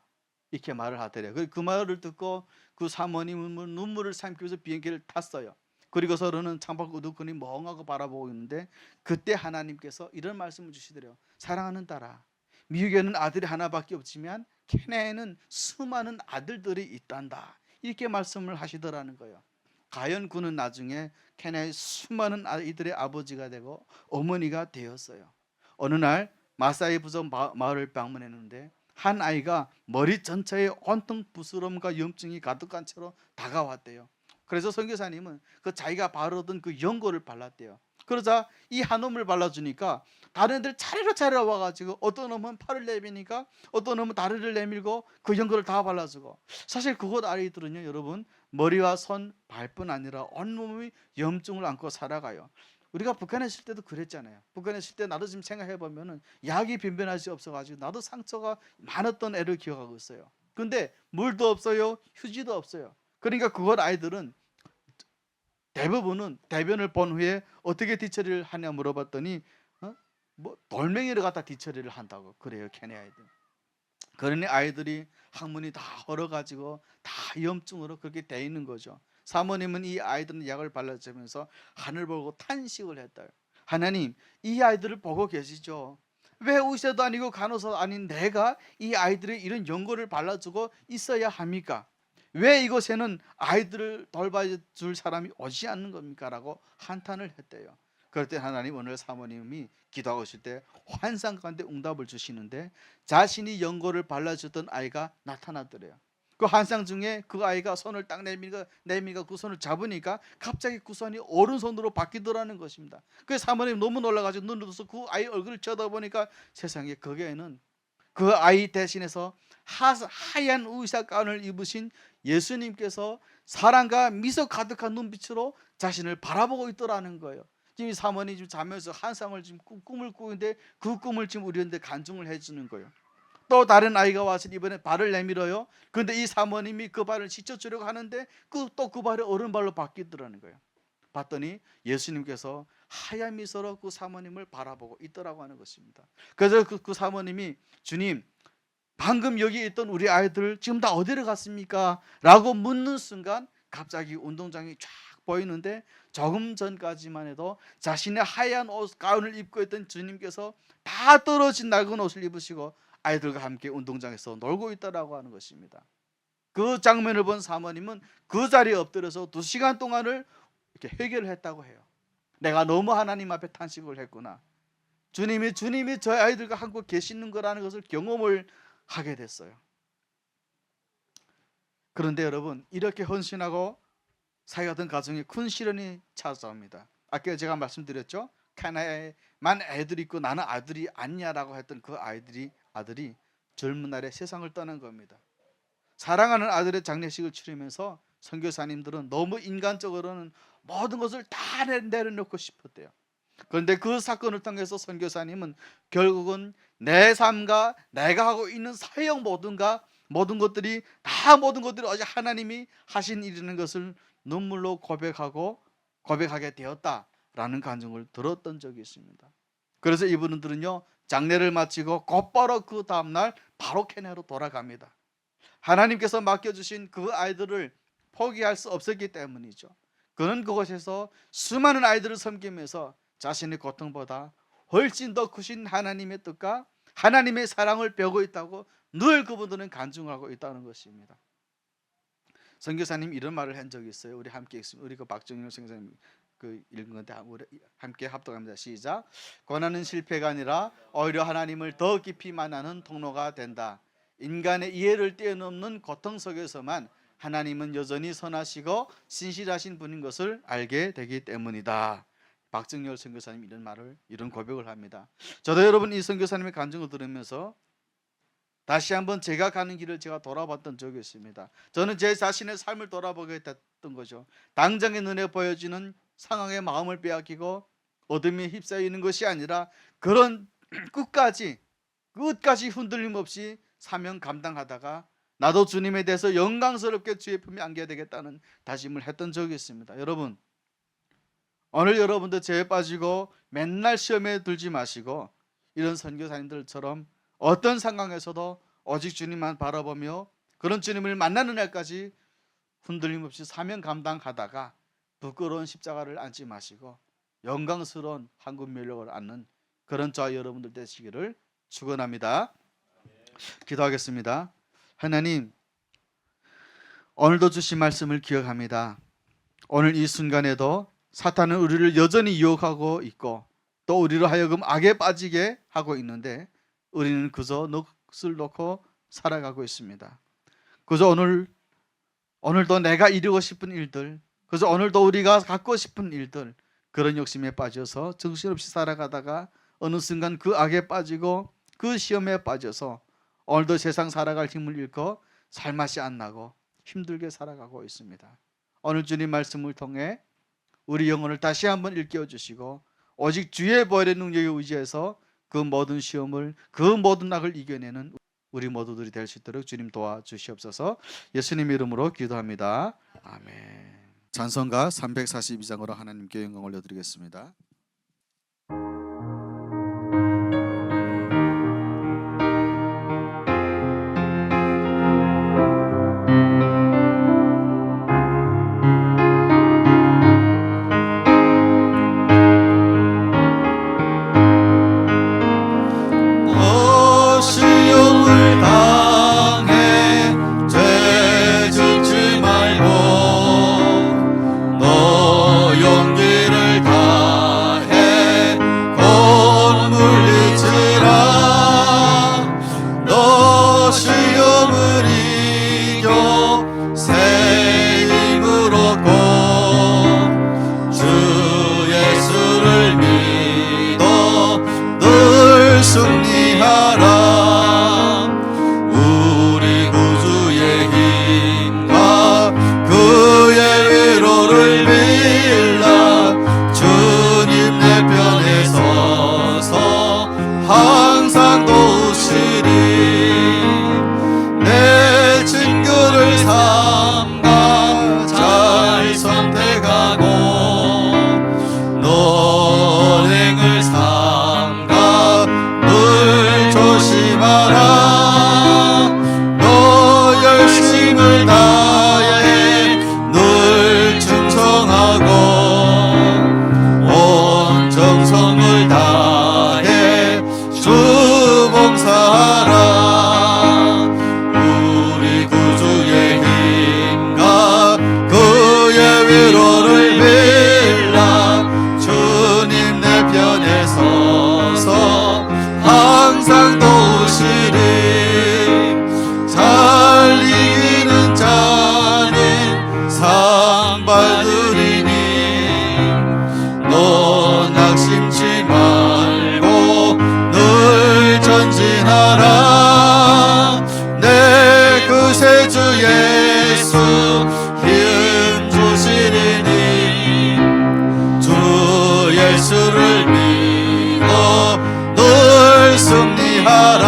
이렇게 말을 하더래요. 그 말을 듣고 그 사모님은 눈물을 삼키면서 비행기를 탔어요. 그리고서는 창밖을 우두커니 멍하고 바라보고 있는데 그때 하나님께서 이런 말씀을 주시더래요. 사랑하는 딸아, 미국에는 아들이 하나밖에 없지만 케냐에는 수많은 아들들이 있단다. 이렇게 말씀을 하시더라는 거예요. 과연 그는 나중에 케냐의 수많은 아이들의 아버지가 되고 어머니가 되었어요. 어느 날 마사이 부족 마을을 방문했는데 한 아이가 머리 전체에 온통 부스럼과 염증이 가득한 채로 다가왔대요. 그래서 선교사님은 그 자기가 바르던 그 연고를 발랐대요. 그러자 이 한 놈을 발라주니까 다른 애들 차례로 와가지고 어떤 놈은 팔을 내미니까 어떤 놈은 다리를 내밀고 그 연고를 다 발라주고, 사실 그곳 아이들은요, 여러분, 머리와 손, 발뿐 아니라 온몸이 염증을 안고 살아가요. 우리가 북한에 있을 때도 그랬잖아요. 북한에 있을 때 나도 지금 생각해 보면은 약이 변변할 수 없어가지고 나도 상처가 많았던 애를 기억하고 있어요. 근데 물도 없어요, 휴지도 없어요. 그러니까 그곳 아이들은 대부분은 대변을 본 후에 어떻게 뒤처리를 하냐 물어봤더니 뭐 돌멩이를 갖다 뒤처리를 한다고 그래요, 케냐 아이들. 그러니 아이들이 학문이 다 얼어가지고 다 염증으로 그렇게 돼 있는 거죠. 사모님은 이 아이들은 약을 발라주면서 하늘 보고 탄식을 했다. 하나님, 이 아이들을 보고 계시죠? 왜 의사도 아니고 간호사도 아닌 내가 이 아이들의 이런 연고를 발라주고 있어야 합니까? 왜 이곳에는 아이들을 돌봐줄 사람이 오지 않는 겁니까? 라고 한탄을 했대요. 그럴 때 하나님 오늘 사모님이 기도하고 있을 때 환상 가운데 응답을 주시는데 자신이 연고를 발라주던 아이가 나타나더래요. 그 환상 중에 그 아이가 손을 딱 내미가 그 손을 잡으니까 갑자기 그 손이 오른손으로 바뀌더라는 것입니다. 그래서 사모님 너무 놀라가지고 눈을 떠서 그 아이 얼굴을 쳐다보니까 세상에 거기에는 그 아이 대신해서 하얀 의사 가운을 입으신 예수님께서 사랑과 미소 가득한 눈빛으로 자신을 바라보고 있더라는 거예요. 지금 이 사모님 지금 자면서 환상을 지금 꿈을 꾸는데 그 꿈을 지금 우리한테 간증을 해주는 거예요. 또 다른 아이가 와서 이번에 발을 내밀어요. 그런데 이 사모님이 그 발을 씻어주려고 하는데 또 그 발이 오른발로 바뀌더라는 거예요. 봤더니 예수님께서 하얀 미소로 그 사모님을 바라보고 있더라고 하는 것입니다. 그래서 그 사모님이 주님, 방금 여기 있던 우리 아이들 지금 다 어디로 갔습니까? 라고 묻는 순간 갑자기 운동장이 쫙 보이는데 조금 전까지만 해도 자신의 하얀 옷 가운을 입고 있던 주님께서 다 떨어진 낡은 옷을 입으시고 아이들과 함께 운동장에서 놀고 있다라고 하는 것입니다. 그 장면을 본 사모님은 그 자리에 엎드려서 2시간 동안을 이렇게 회개를 했다고 해요. 내가 너무 하나님 앞에 탄식을 했구나. 주님이 저 아이들과 함께 계시는 거라는 것을 경험을 하게 됐어요. 그런데 여러분, 이렇게 헌신하고 살아가던 가정에 큰 시련이 찾아옵니다. 아까 제가 말씀드렸죠. 캐나에만 애들이 있고 나는 아들이 아니냐라고 했던 그 아들이 젊은 날에 세상을 떠난 겁니다. 사랑하는 아들의 장례식을 치르면서 선교사님들은 너무 인간적으로는 모든 것을 다 내려놓고 싶었대요. 그런데 그 사건을 통해서 선교사님은 결국은 내 삶과 내가 하고 있는 사역 모든 것들이 어제 하나님이 하신 일이라는 것을 눈물로 고백하게 되었다라는 간증을 들었던 적이 있습니다. 그래서 이분들은요, 장례를 마치고 곧바로 그 다음날 바로 케냐로 돌아갑니다. 하나님께서 맡겨주신 그 아이들을 포기할 수 없었기 때문이죠. 그는 그곳에서 수많은 아이들을 섬기면서 자신의 고통보다 훨씬 더 크신 하나님의 뜻과 하나님의 사랑을 배우고 있다고 늘 그분들은 간증하고 있다는 것입니다. 선교사님 이런 말을 한 적이 있어요. 우리 함께 읽습니다. 우리 그 박정일 선교사님 읽은 건데 우리 함께 합독합니다. 시작. 고난은 실패가 아니라 오히려 하나님을 더 깊이 만나는 통로가 된다. 인간의 이해를 뛰어넘는 고통 속에서만 하나님은 여전히 선하시고 신실하신 분인 것을 알게 되기 때문이다. 박정열 선교사님 이런 고백을 합니다. 저도 여러분 이 선교사님의 간증을 들으면서 다시 한번 제가 가는 길을 제가 돌아봤던 적이 있습니다. 저는 제 자신의 삶을 돌아보게 됐던 거죠. 당장의 눈에 보여지는 상황에 마음을 빼앗기고 어둠에 휩싸여 있는 것이 아니라 그런 끝까지 흔들림 없이 사명 감당하다가 나도 주님에 대해서 영광스럽게 주의 품에 안겨야 되겠다는 다짐을 했던 적이 있습니다. 여러분, 오늘 여러분들 죄에 빠지고 맨날 시험에 들지 마시고 이런 선교사님들처럼 어떤 상황에서도 오직 주님만 바라보며 그런 주님을 만나는 날까지 흔들림 없이 사명 감당하다가 부끄러운 십자가를 안지 마시고 영광스러운 한국 멸력을 안는 그런 저와 여러분들 되시기를 축원합니다. 기도하겠습니다. 하나님, 오늘도 주신 말씀을 기억합니다. 오늘 이 순간에도 사탄은 우리를 여전히 유혹하고 있고 또 우리로 하여금 악에 빠지게 하고 있는데 우리는 그저 넋을 놓고 살아가고 있습니다. 그저 오늘도 내가 이루고 싶은 일들, 그저 오늘도 우리가 갖고 싶은 일들, 그런 욕심에 빠져서 정신없이 살아가다가 어느 순간 그 악에 빠지고 그 시험에 빠져서 오늘도 세상 살아갈 힘을 잃고 살맛이 안 나고 힘들게 살아가고 있습니다. 오늘 주님 말씀을 통해 우리 영혼을 다시 한번 일깨워 주시고 오직 주의 보혈의 능력에 의지해서 그 모든 시험을, 그 모든 악을 이겨내는 우리 모두들이 될 수 있도록 주님 도와주시옵소서. 예수님 이름으로 기도합니다. 아멘. 찬송가 342장으로 하나님께 영광 올려드리겠습니다. 예수를 믿고 늘 승리하라.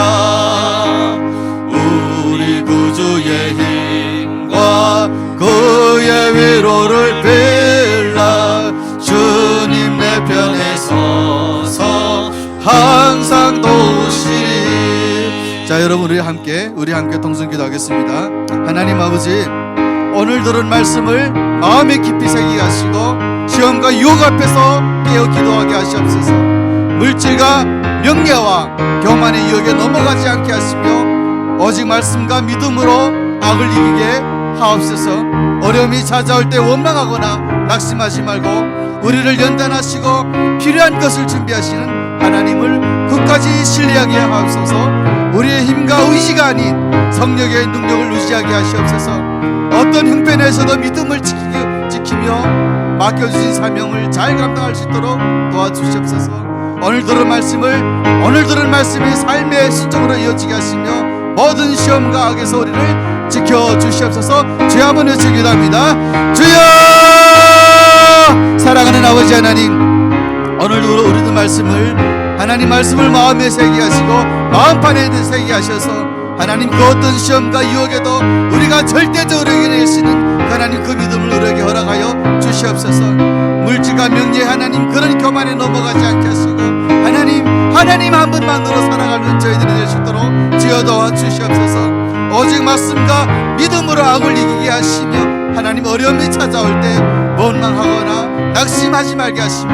우리 구주의 힘과 그의 위로를 빌라. 주님 내 편에 서서 항상 도우시리. 자, 여러분 우리 함께 동성 기도하겠습니다. 하나님 아버지, 오늘 들은 말씀을 마음에 깊이 새기게 하시고 시험과 유혹 앞에서 깨어 기도하게 하시옵소서. 물질과 명예와 교만의 유혹에 넘어가지 않게 하시며 오직 말씀과 믿음으로 악을 이기게 하옵소서. 어려움이 찾아올 때 원망하거나 낙심하지 말고 우리를 연단하시고 필요한 것을 준비하시는 하나님을 끝까지 신뢰하게 하옵소서. 우리의 힘과 의지가 아닌 성령의 능력을 유지하게 하시옵소서. 어떤 형편에서도 믿음을 지키며 맡겨주신 사명을 잘 감당할 수 있도록 도와주시옵소서. 오늘 들은 말씀이 삶의 순종으로 이어지게 하시며 모든 시험과 악에서 우리를 지켜주시옵소서. 주여 한번 외치기도합니다. 주여! 사랑하는 아버지 하나님, 오늘도 우리도 하나님 말씀을 마음에 새기게 하시고 마음판에 새기게 하셔서 하나님 그 어떤 시험과 유혹에도 우리가 절대적으로 이겨낼 수 있는 하나님 그 믿음을 우리에게 허락하여 주시옵소서. 물질과 명예 하나님 그런 교만에 넘어가지 않게 하시고 하나님 한 분만으로 살아가는 저희들이 될 수 있도록 주여 도와주시옵소서. 오직 말씀과 믿음으로 악을 이기게 하시며 하나님 어려움이 찾아올 때 원망하거나 낙심하지 말게 하시며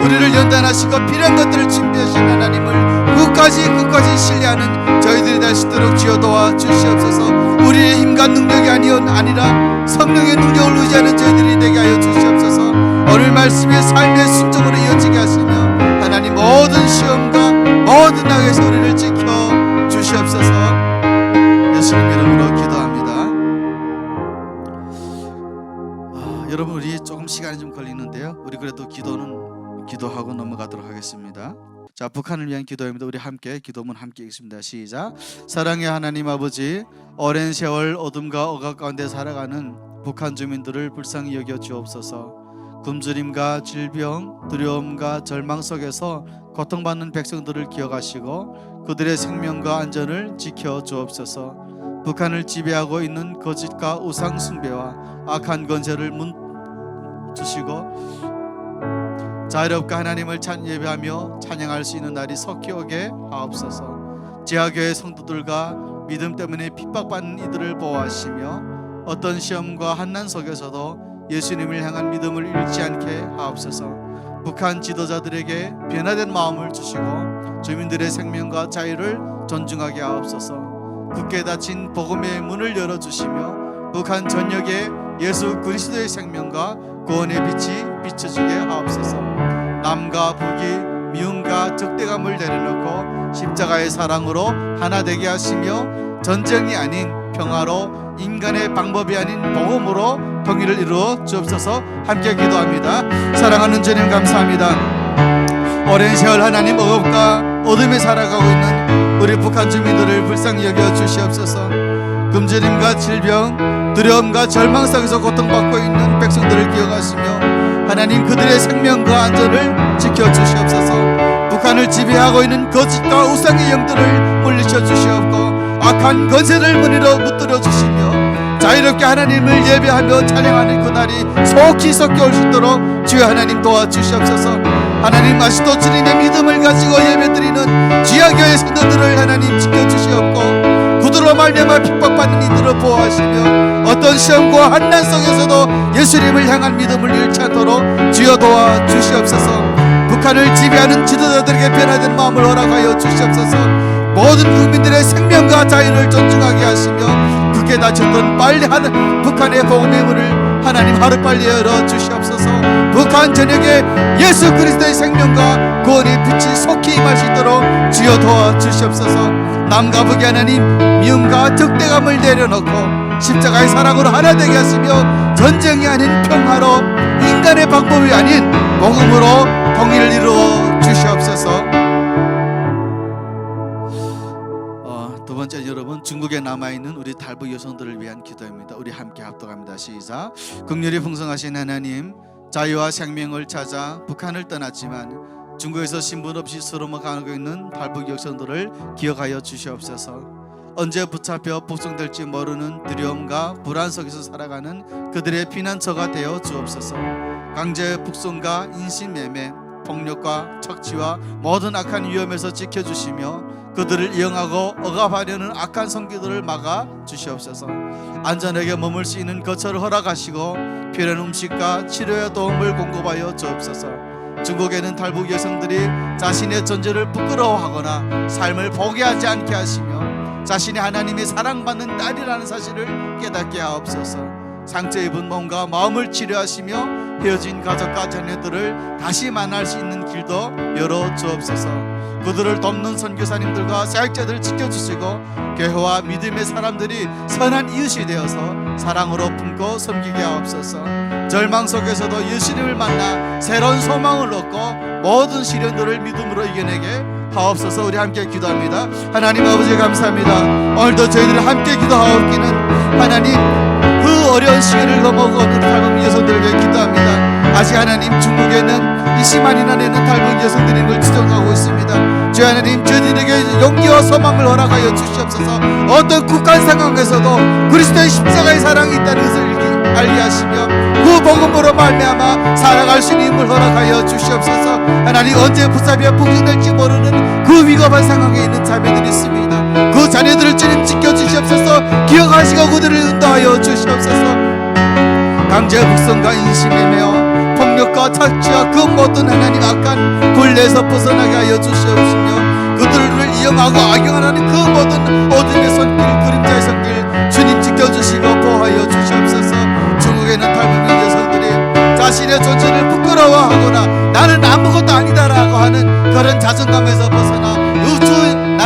우리를 연단하시고 필요한 것들을 준비하신 하나님을 끝까지 신뢰하는 저희들이 될 수 있도록 주여 도와주시옵소서. 우리의 힘과 능력이 아니라 성령의 능력을 의지하는 저희들이 되게 하여 주시옵소서. 오늘 말씀의 삶의 순종으로 이어지게 하시며 하나님 모든 시험과 모든 악에서 우리를 지켜주시옵소서. 예수님 이름으로 기도합니다. 여러분 우리 조금 시간이 좀 걸리는데요, 우리 그래도 기도하고 넘어가도록 하겠습니다. 자, 북한을 위한 기도입니다. 우리 함께 기도문 함께 읽습니다. 시작. 사랑의 하나님 아버지, 오랜 세월 어둠과 억압 가운데 살아가는 북한 주민들을 불쌍히 여겨 주옵소서. 굶주림과 질병, 두려움과 절망 속에서 고통받는 백성들을 기억하시고 그들의 생명과 안전을 지켜 주옵소서. 북한을 지배하고 있는 거짓과 우상 숭배와 악한 권세를 멈추시고 자유롭게 하나님을 예배하며 찬양할 수 있는 날이 속히 오게 하옵소서. 지하교회 성도들과 믿음 때문에 핍박받는 이들을 보호하시며 어떤 시험과 환난 속에서도 예수님을 향한 믿음을 잃지 않게 하옵소서. 북한 지도자들에게 변화된 마음을 주시고 주민들의 생명과 자유를 존중하게 하옵소서. 굳게 닫힌 복음의 문을 열어주시며 북한 전역에 예수 그리스도의 생명과 구원의 빛이 비춰지게 하옵소서. 남과 북이 미움과 적대감을 내려놓고 십자가의 사랑으로 하나 되게 하시며 전쟁이 아닌 평화로 인간의 방법이 아닌 복음으로 통일을 이루어 주옵소서. 함께 기도합니다. 사랑하는 주님 감사합니다. 오랜 세월 하나님 억압과 어둠에 살아가고 있는 우리 북한 주민들을 불쌍히 여겨 주시옵소서. 굶주림과 질병, 두려움과 절망 속에서 고통받고 있는 백성들을 기억하시며 하나님 그들의 생명과 안전을 지켜주시옵소서. 북한을 지배하고 있는 거짓과 우상의 영들을 물리쳐 주시옵고 악한 권세를 머리로 붙들어 주시며 자유롭게 하나님을 예배하며 찬양하는 그날이 속히 올 수 있도록 주여 하나님 도와주시옵소서. 하나님 아시도 주님의 믿음을 가지고 예배드리는 지하교회 성도들을 하나님 지켜주시옵고 구두로 말미암아 핍박받는 이들을 보호하시며 어떤 시험과 환난 속에서도 예수님을 향한 믿음을 잃지 않도록 주여 도와주시옵소서. 북한을 지배하는 지도자들에게 변화된 마음을 허락하여 주시옵소서. 모든 국민들의 생명과 자유를 존중하게 하시며 굳게 닫혔던 북한의 복음의 문을 하나님 하루빨리 열어 주시옵소서. 북한 전역에 예수 그리스도의 생명과 구원의 빛이 속히 임할 수 있도록 주여 도와주시옵소서. 남과 북의 하나님 미움과 적대감을 내려놓고 십자가의 사랑으로 하나 되게 하시며 전쟁이 아닌 평화로 인간의 방법이 아닌 복음으로 통일을 이루어 주시옵소서. 두 번째 여러분, 중국에 남아있는 우리 탈북 여성들을 위한 기도입니다. 우리 함께 합독합니다. 시작. 긍휼이 풍성하신 하나님, 자유와 생명을 찾아 북한을 떠났지만 중국에서 신분 없이 쓰러져 가고 있는 탈북 여성들을 기억하여 주시옵소서. 언제 붙잡혀 북송될지 모르는 두려움과 불안 속에서 살아가는 그들의 피난처가 되어 주옵소서. 강제 북송과 인신매매, 폭력과 착취와 모든 악한 위험에서 지켜주시며 그들을 이용하고 억압하려는 악한 성기들을 막아 주시옵소서. 안전하게 머물 수 있는 거처를 허락하시고 필요한 음식과 치료의 도움을 공급하여 주옵소서. 중국에는 탈북 여성들이 자신의 존재를 부끄러워하거나 삶을 포기하지 않게 하시며 자신이 하나님의 사랑받는 딸이라는 사실을 깨닫게 하옵소서. 상처 입은 몸과 마음을 치료하시며 헤어진 가족과 자녀들을 다시 만날 수 있는 길도 열어 주옵소서. 그들을 돕는 선교사님들과 사역자들을 지켜주시고 교회와 믿음의 사람들이 선한 이웃이 되어서 사랑으로 품고 섬기게 하옵소서. 절망 속에서도 예수님을 만나 새로운 소망을 얻고 모든 시련들을 믿음으로 이겨내게 하옵소서. 우리 함께 기도합니다. 하나님 아버지 감사합니다. 오늘도 저희들이 함께 기도하옵기는 하나님 그 어려운 시기를 넘어가고 있는 탈북 여성들을 위해 기도합니다. 아직 하나님 중국에는 20만이나 되는 탈북 여성들인 걸 추정하고 있습니다. 주 하나님 저희들에게 용기와 소망을 허락하여 주시옵소서. 어떤 국간 상황에서도 그리스도의 십자가의 사랑이 있다는 것을 알게 하시며 그 복음으로 말미암아 살아갈 수 있는 힘을 허락하여 주시옵소서. 하나님 언제 붙잡혀 북송될지 모르는 그 위급한 상황에 있는 자매들이 있습니다. 그 자녀들을 주님 지켜주시옵소서. 기억하시고 그들을 인도하여 주시옵소서. 강제 북송과 인신매매와 폭력과 착취와 그 모든 하나님 악한 굴레에서 벗어나게 하여 주시옵시며 그들을 이용하고 악용하는 그 모든 어둠의 손길 그림자의 손길 주님 지켜주시고 보호하여 주시옵소서. 중국에는 탈북 여성들이 자신의 존재를 부끄러워하거나 나는 아무것도 아니다라고 하는 그런 자존감에서 벗어나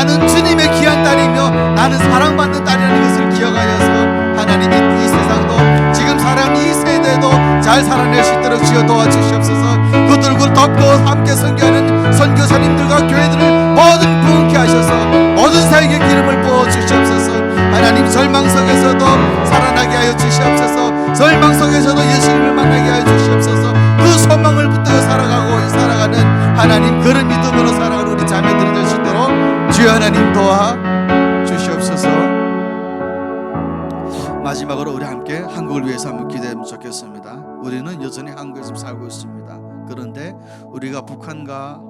나는 주님의 귀한 딸이며 나는 사랑받는 딸이라는 것을 기억하여서 하나님이 이 세상도 지금 살아가는 이 세대도 잘 살아낼 수 있도록 주여 도와주시옵소서. 그들을 돕고 함께 선교하는 선교사님들과 교회들을 모든 부흥케 하셔서 모든 사역의 기름을 부어주시옵소서. 하나님 절망 속에서도 살아나게 하여 주시옵소서. 절망 속에서도 예수님을 만나게 하여 주시옵소서. 그 소망을 붙들어 살아가는 하나님 그런 믿음으로 살아가는 우리 자매들이 될 수 있도록 주여 하나님 도와 주시옵소서. 마지막으로 우리 함께 한국을 위해서 한번 기도하면 좋겠습니다. 우리는 여전히 한국에서 살고 있습니다. 그런데 우리가 북한과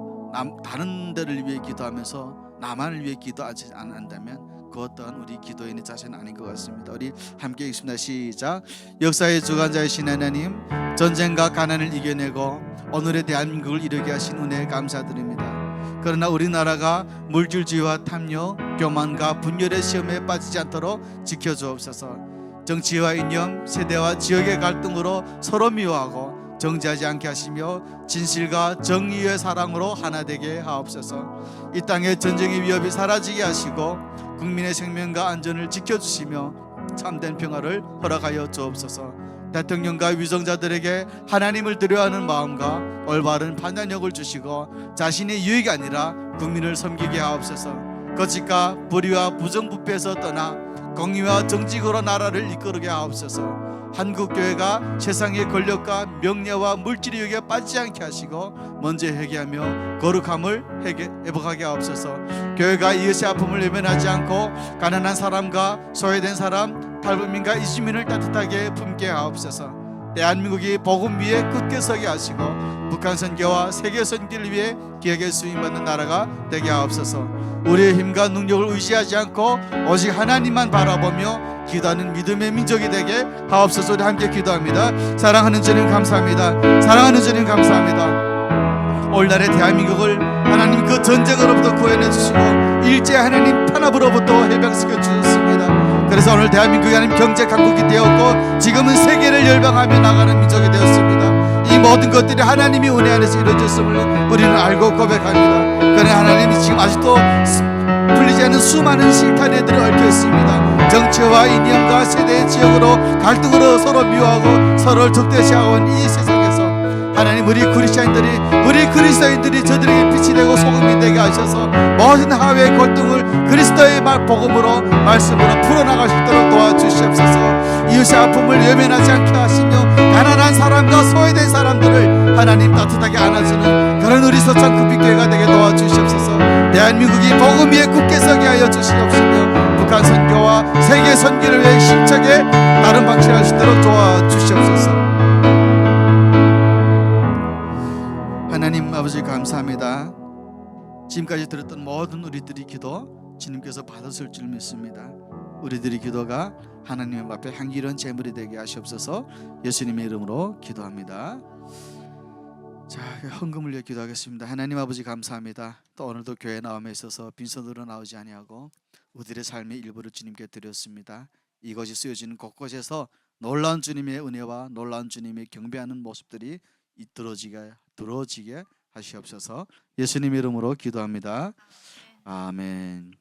다른 데를 위해 기도하면서 남한을 위해 기도하지 않는다면 그 어떤 우리 기도인의 자세는 아닌 것 같습니다. 우리 함께 읽습니다. 시작. 역사의 주관자이신 하나님, 전쟁과 가난을 이겨내고 오늘의 대한민국을 이루게 하신 은혜에 감사드립니다. 그러나 우리나라가 물질주의와 탐욕, 교만과 분열의 시험에 빠지지 않도록 지켜주옵소서. 정치와 이념, 세대와 지역의 갈등으로 서로 미워하고 정지하지 않게 하시며 진실과 정의의 사랑으로 하나 되게 하옵소서. 이 땅에 전쟁의 위협이 사라지게 하시고 국민의 생명과 안전을 지켜주시며 참된 평화를 허락하여 주옵소서. 대통령과 위정자들에게 하나님을 두려워하는 마음과 올바른 판단력을 주시고 자신의 유익이 아니라 국민을 섬기게 하옵소서. 거짓과 불의와 부정부패에서 떠나 공의와 정직으로 나라를 이끌게 하옵소서. 한국교회가 세상의 권력과 명예와 물질의 유혹에 빠지지 않게 하시고 먼저 회개하며 거룩함을 회복하게 하옵소서. 교회가 이웃의 아픔을 외면하지 않고 가난한 사람과 소외된 사람, 탈북민과 이주민을 따뜻하게 품게 하옵소서. 대한민국이 복음 위에 굳게 서게 하시고 북한 선교와 세계 선교를 위해 기억에 수임받는 나라가 되게 하옵소서. 우리의 힘과 능력을 의지하지 않고 오직 하나님만 바라보며 기도하는 믿음의 민족이 되게 하옵소서. 우리 함께 기도합니다. 사랑하는 주님 감사합니다. 사랑하는 주님 감사합니다. 오늘날의 대한민국을 하나님 그 전쟁으로부터 구해내 주시고 일제 하나님 탄압으로부터 해방시켜 주셨습니다. 그래서 오늘 대한민국이 하나님 경제 강국이 되었고 지금은 세계를 열방하며 나가는 민족이 되었습니다. 이 모든 것들이 하나님이 은혜 안에서 이루어졌음을 우리는 알고 고백합니다. 그러나 하나님이 지금 아직도 풀리지 않은 수많은 실타래들이 얽혀 있습니다. 정치와 이념과 세대의 지역으로 갈등으로 서로 미워하고 서로를 적대시하고 이 세상에서 하나님 우리 그리스도인들이 저들에게 빛이 되고 소금이 되게 하셔서 모든 하회의 골동을 그리스도의 복음으로 말씀으로 풀어나갈 수 있도록 도와주시옵소서. 이웃의 아픔을 외면하지 않게 하시며 가난한 사람과 소외된 사람들을 하나님 따뜻하게 안아주는 그런 우리 서창급비교회가 되게 도와주시옵소서. 대한민국이 복음 위에 굳게 서게 하여 주시옵시며 북한 선교와 세계 선교를 위해 힘차게 다른 방식할 수 있도록 도와주시옵소서. 하나님 아버지 감사합니다. 지금까지 들었던 모든 우리들의 기도 주님께서 받으실 줄 믿습니다. 우리들의 기도가 하나님 앞에 향기로운 제물이 되게 하시옵소서. 예수님의 이름으로 기도합니다. 자, 헌금을 위해 기도하겠습니다. 하나님 아버지 감사합니다. 또 오늘도 교회 나옴에 있어서 빈손으로 나오지 아니하고 우리들의 삶의 일부를 주님께 드렸습니다. 이것이 쓰여지는 곳곳에서 놀라운 주님의 은혜와 놀라운 주님의 경배하는 모습들이 들어지게 하시옵소서. 예수님 이름으로 기도합니다. 아멘.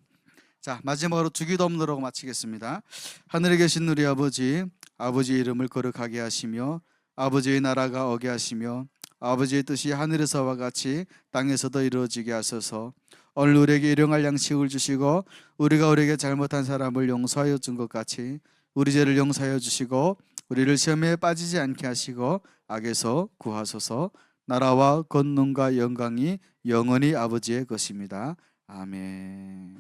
자, 마지막으로 주기도 없느라고 마치겠습니다. 하늘에 계신 우리 아버지, 아버지의 이름을 거룩하게 하시며 아버지의 나라가 오게 하시며 아버지의 뜻이 하늘에서와 같이 땅에서도 이루어지게 하소서. 오늘 우리에게 일용할 양식을 주시고 우리가 우리에게 잘못한 사람을 용서하여 준 것 같이 우리 죄를 용서하여 주시고 우리를 시험에 빠지지 않게 하시고 악에서 구하소서. 나라와 권능과 영광이 영원히 아버지의 것입니다. 아멘.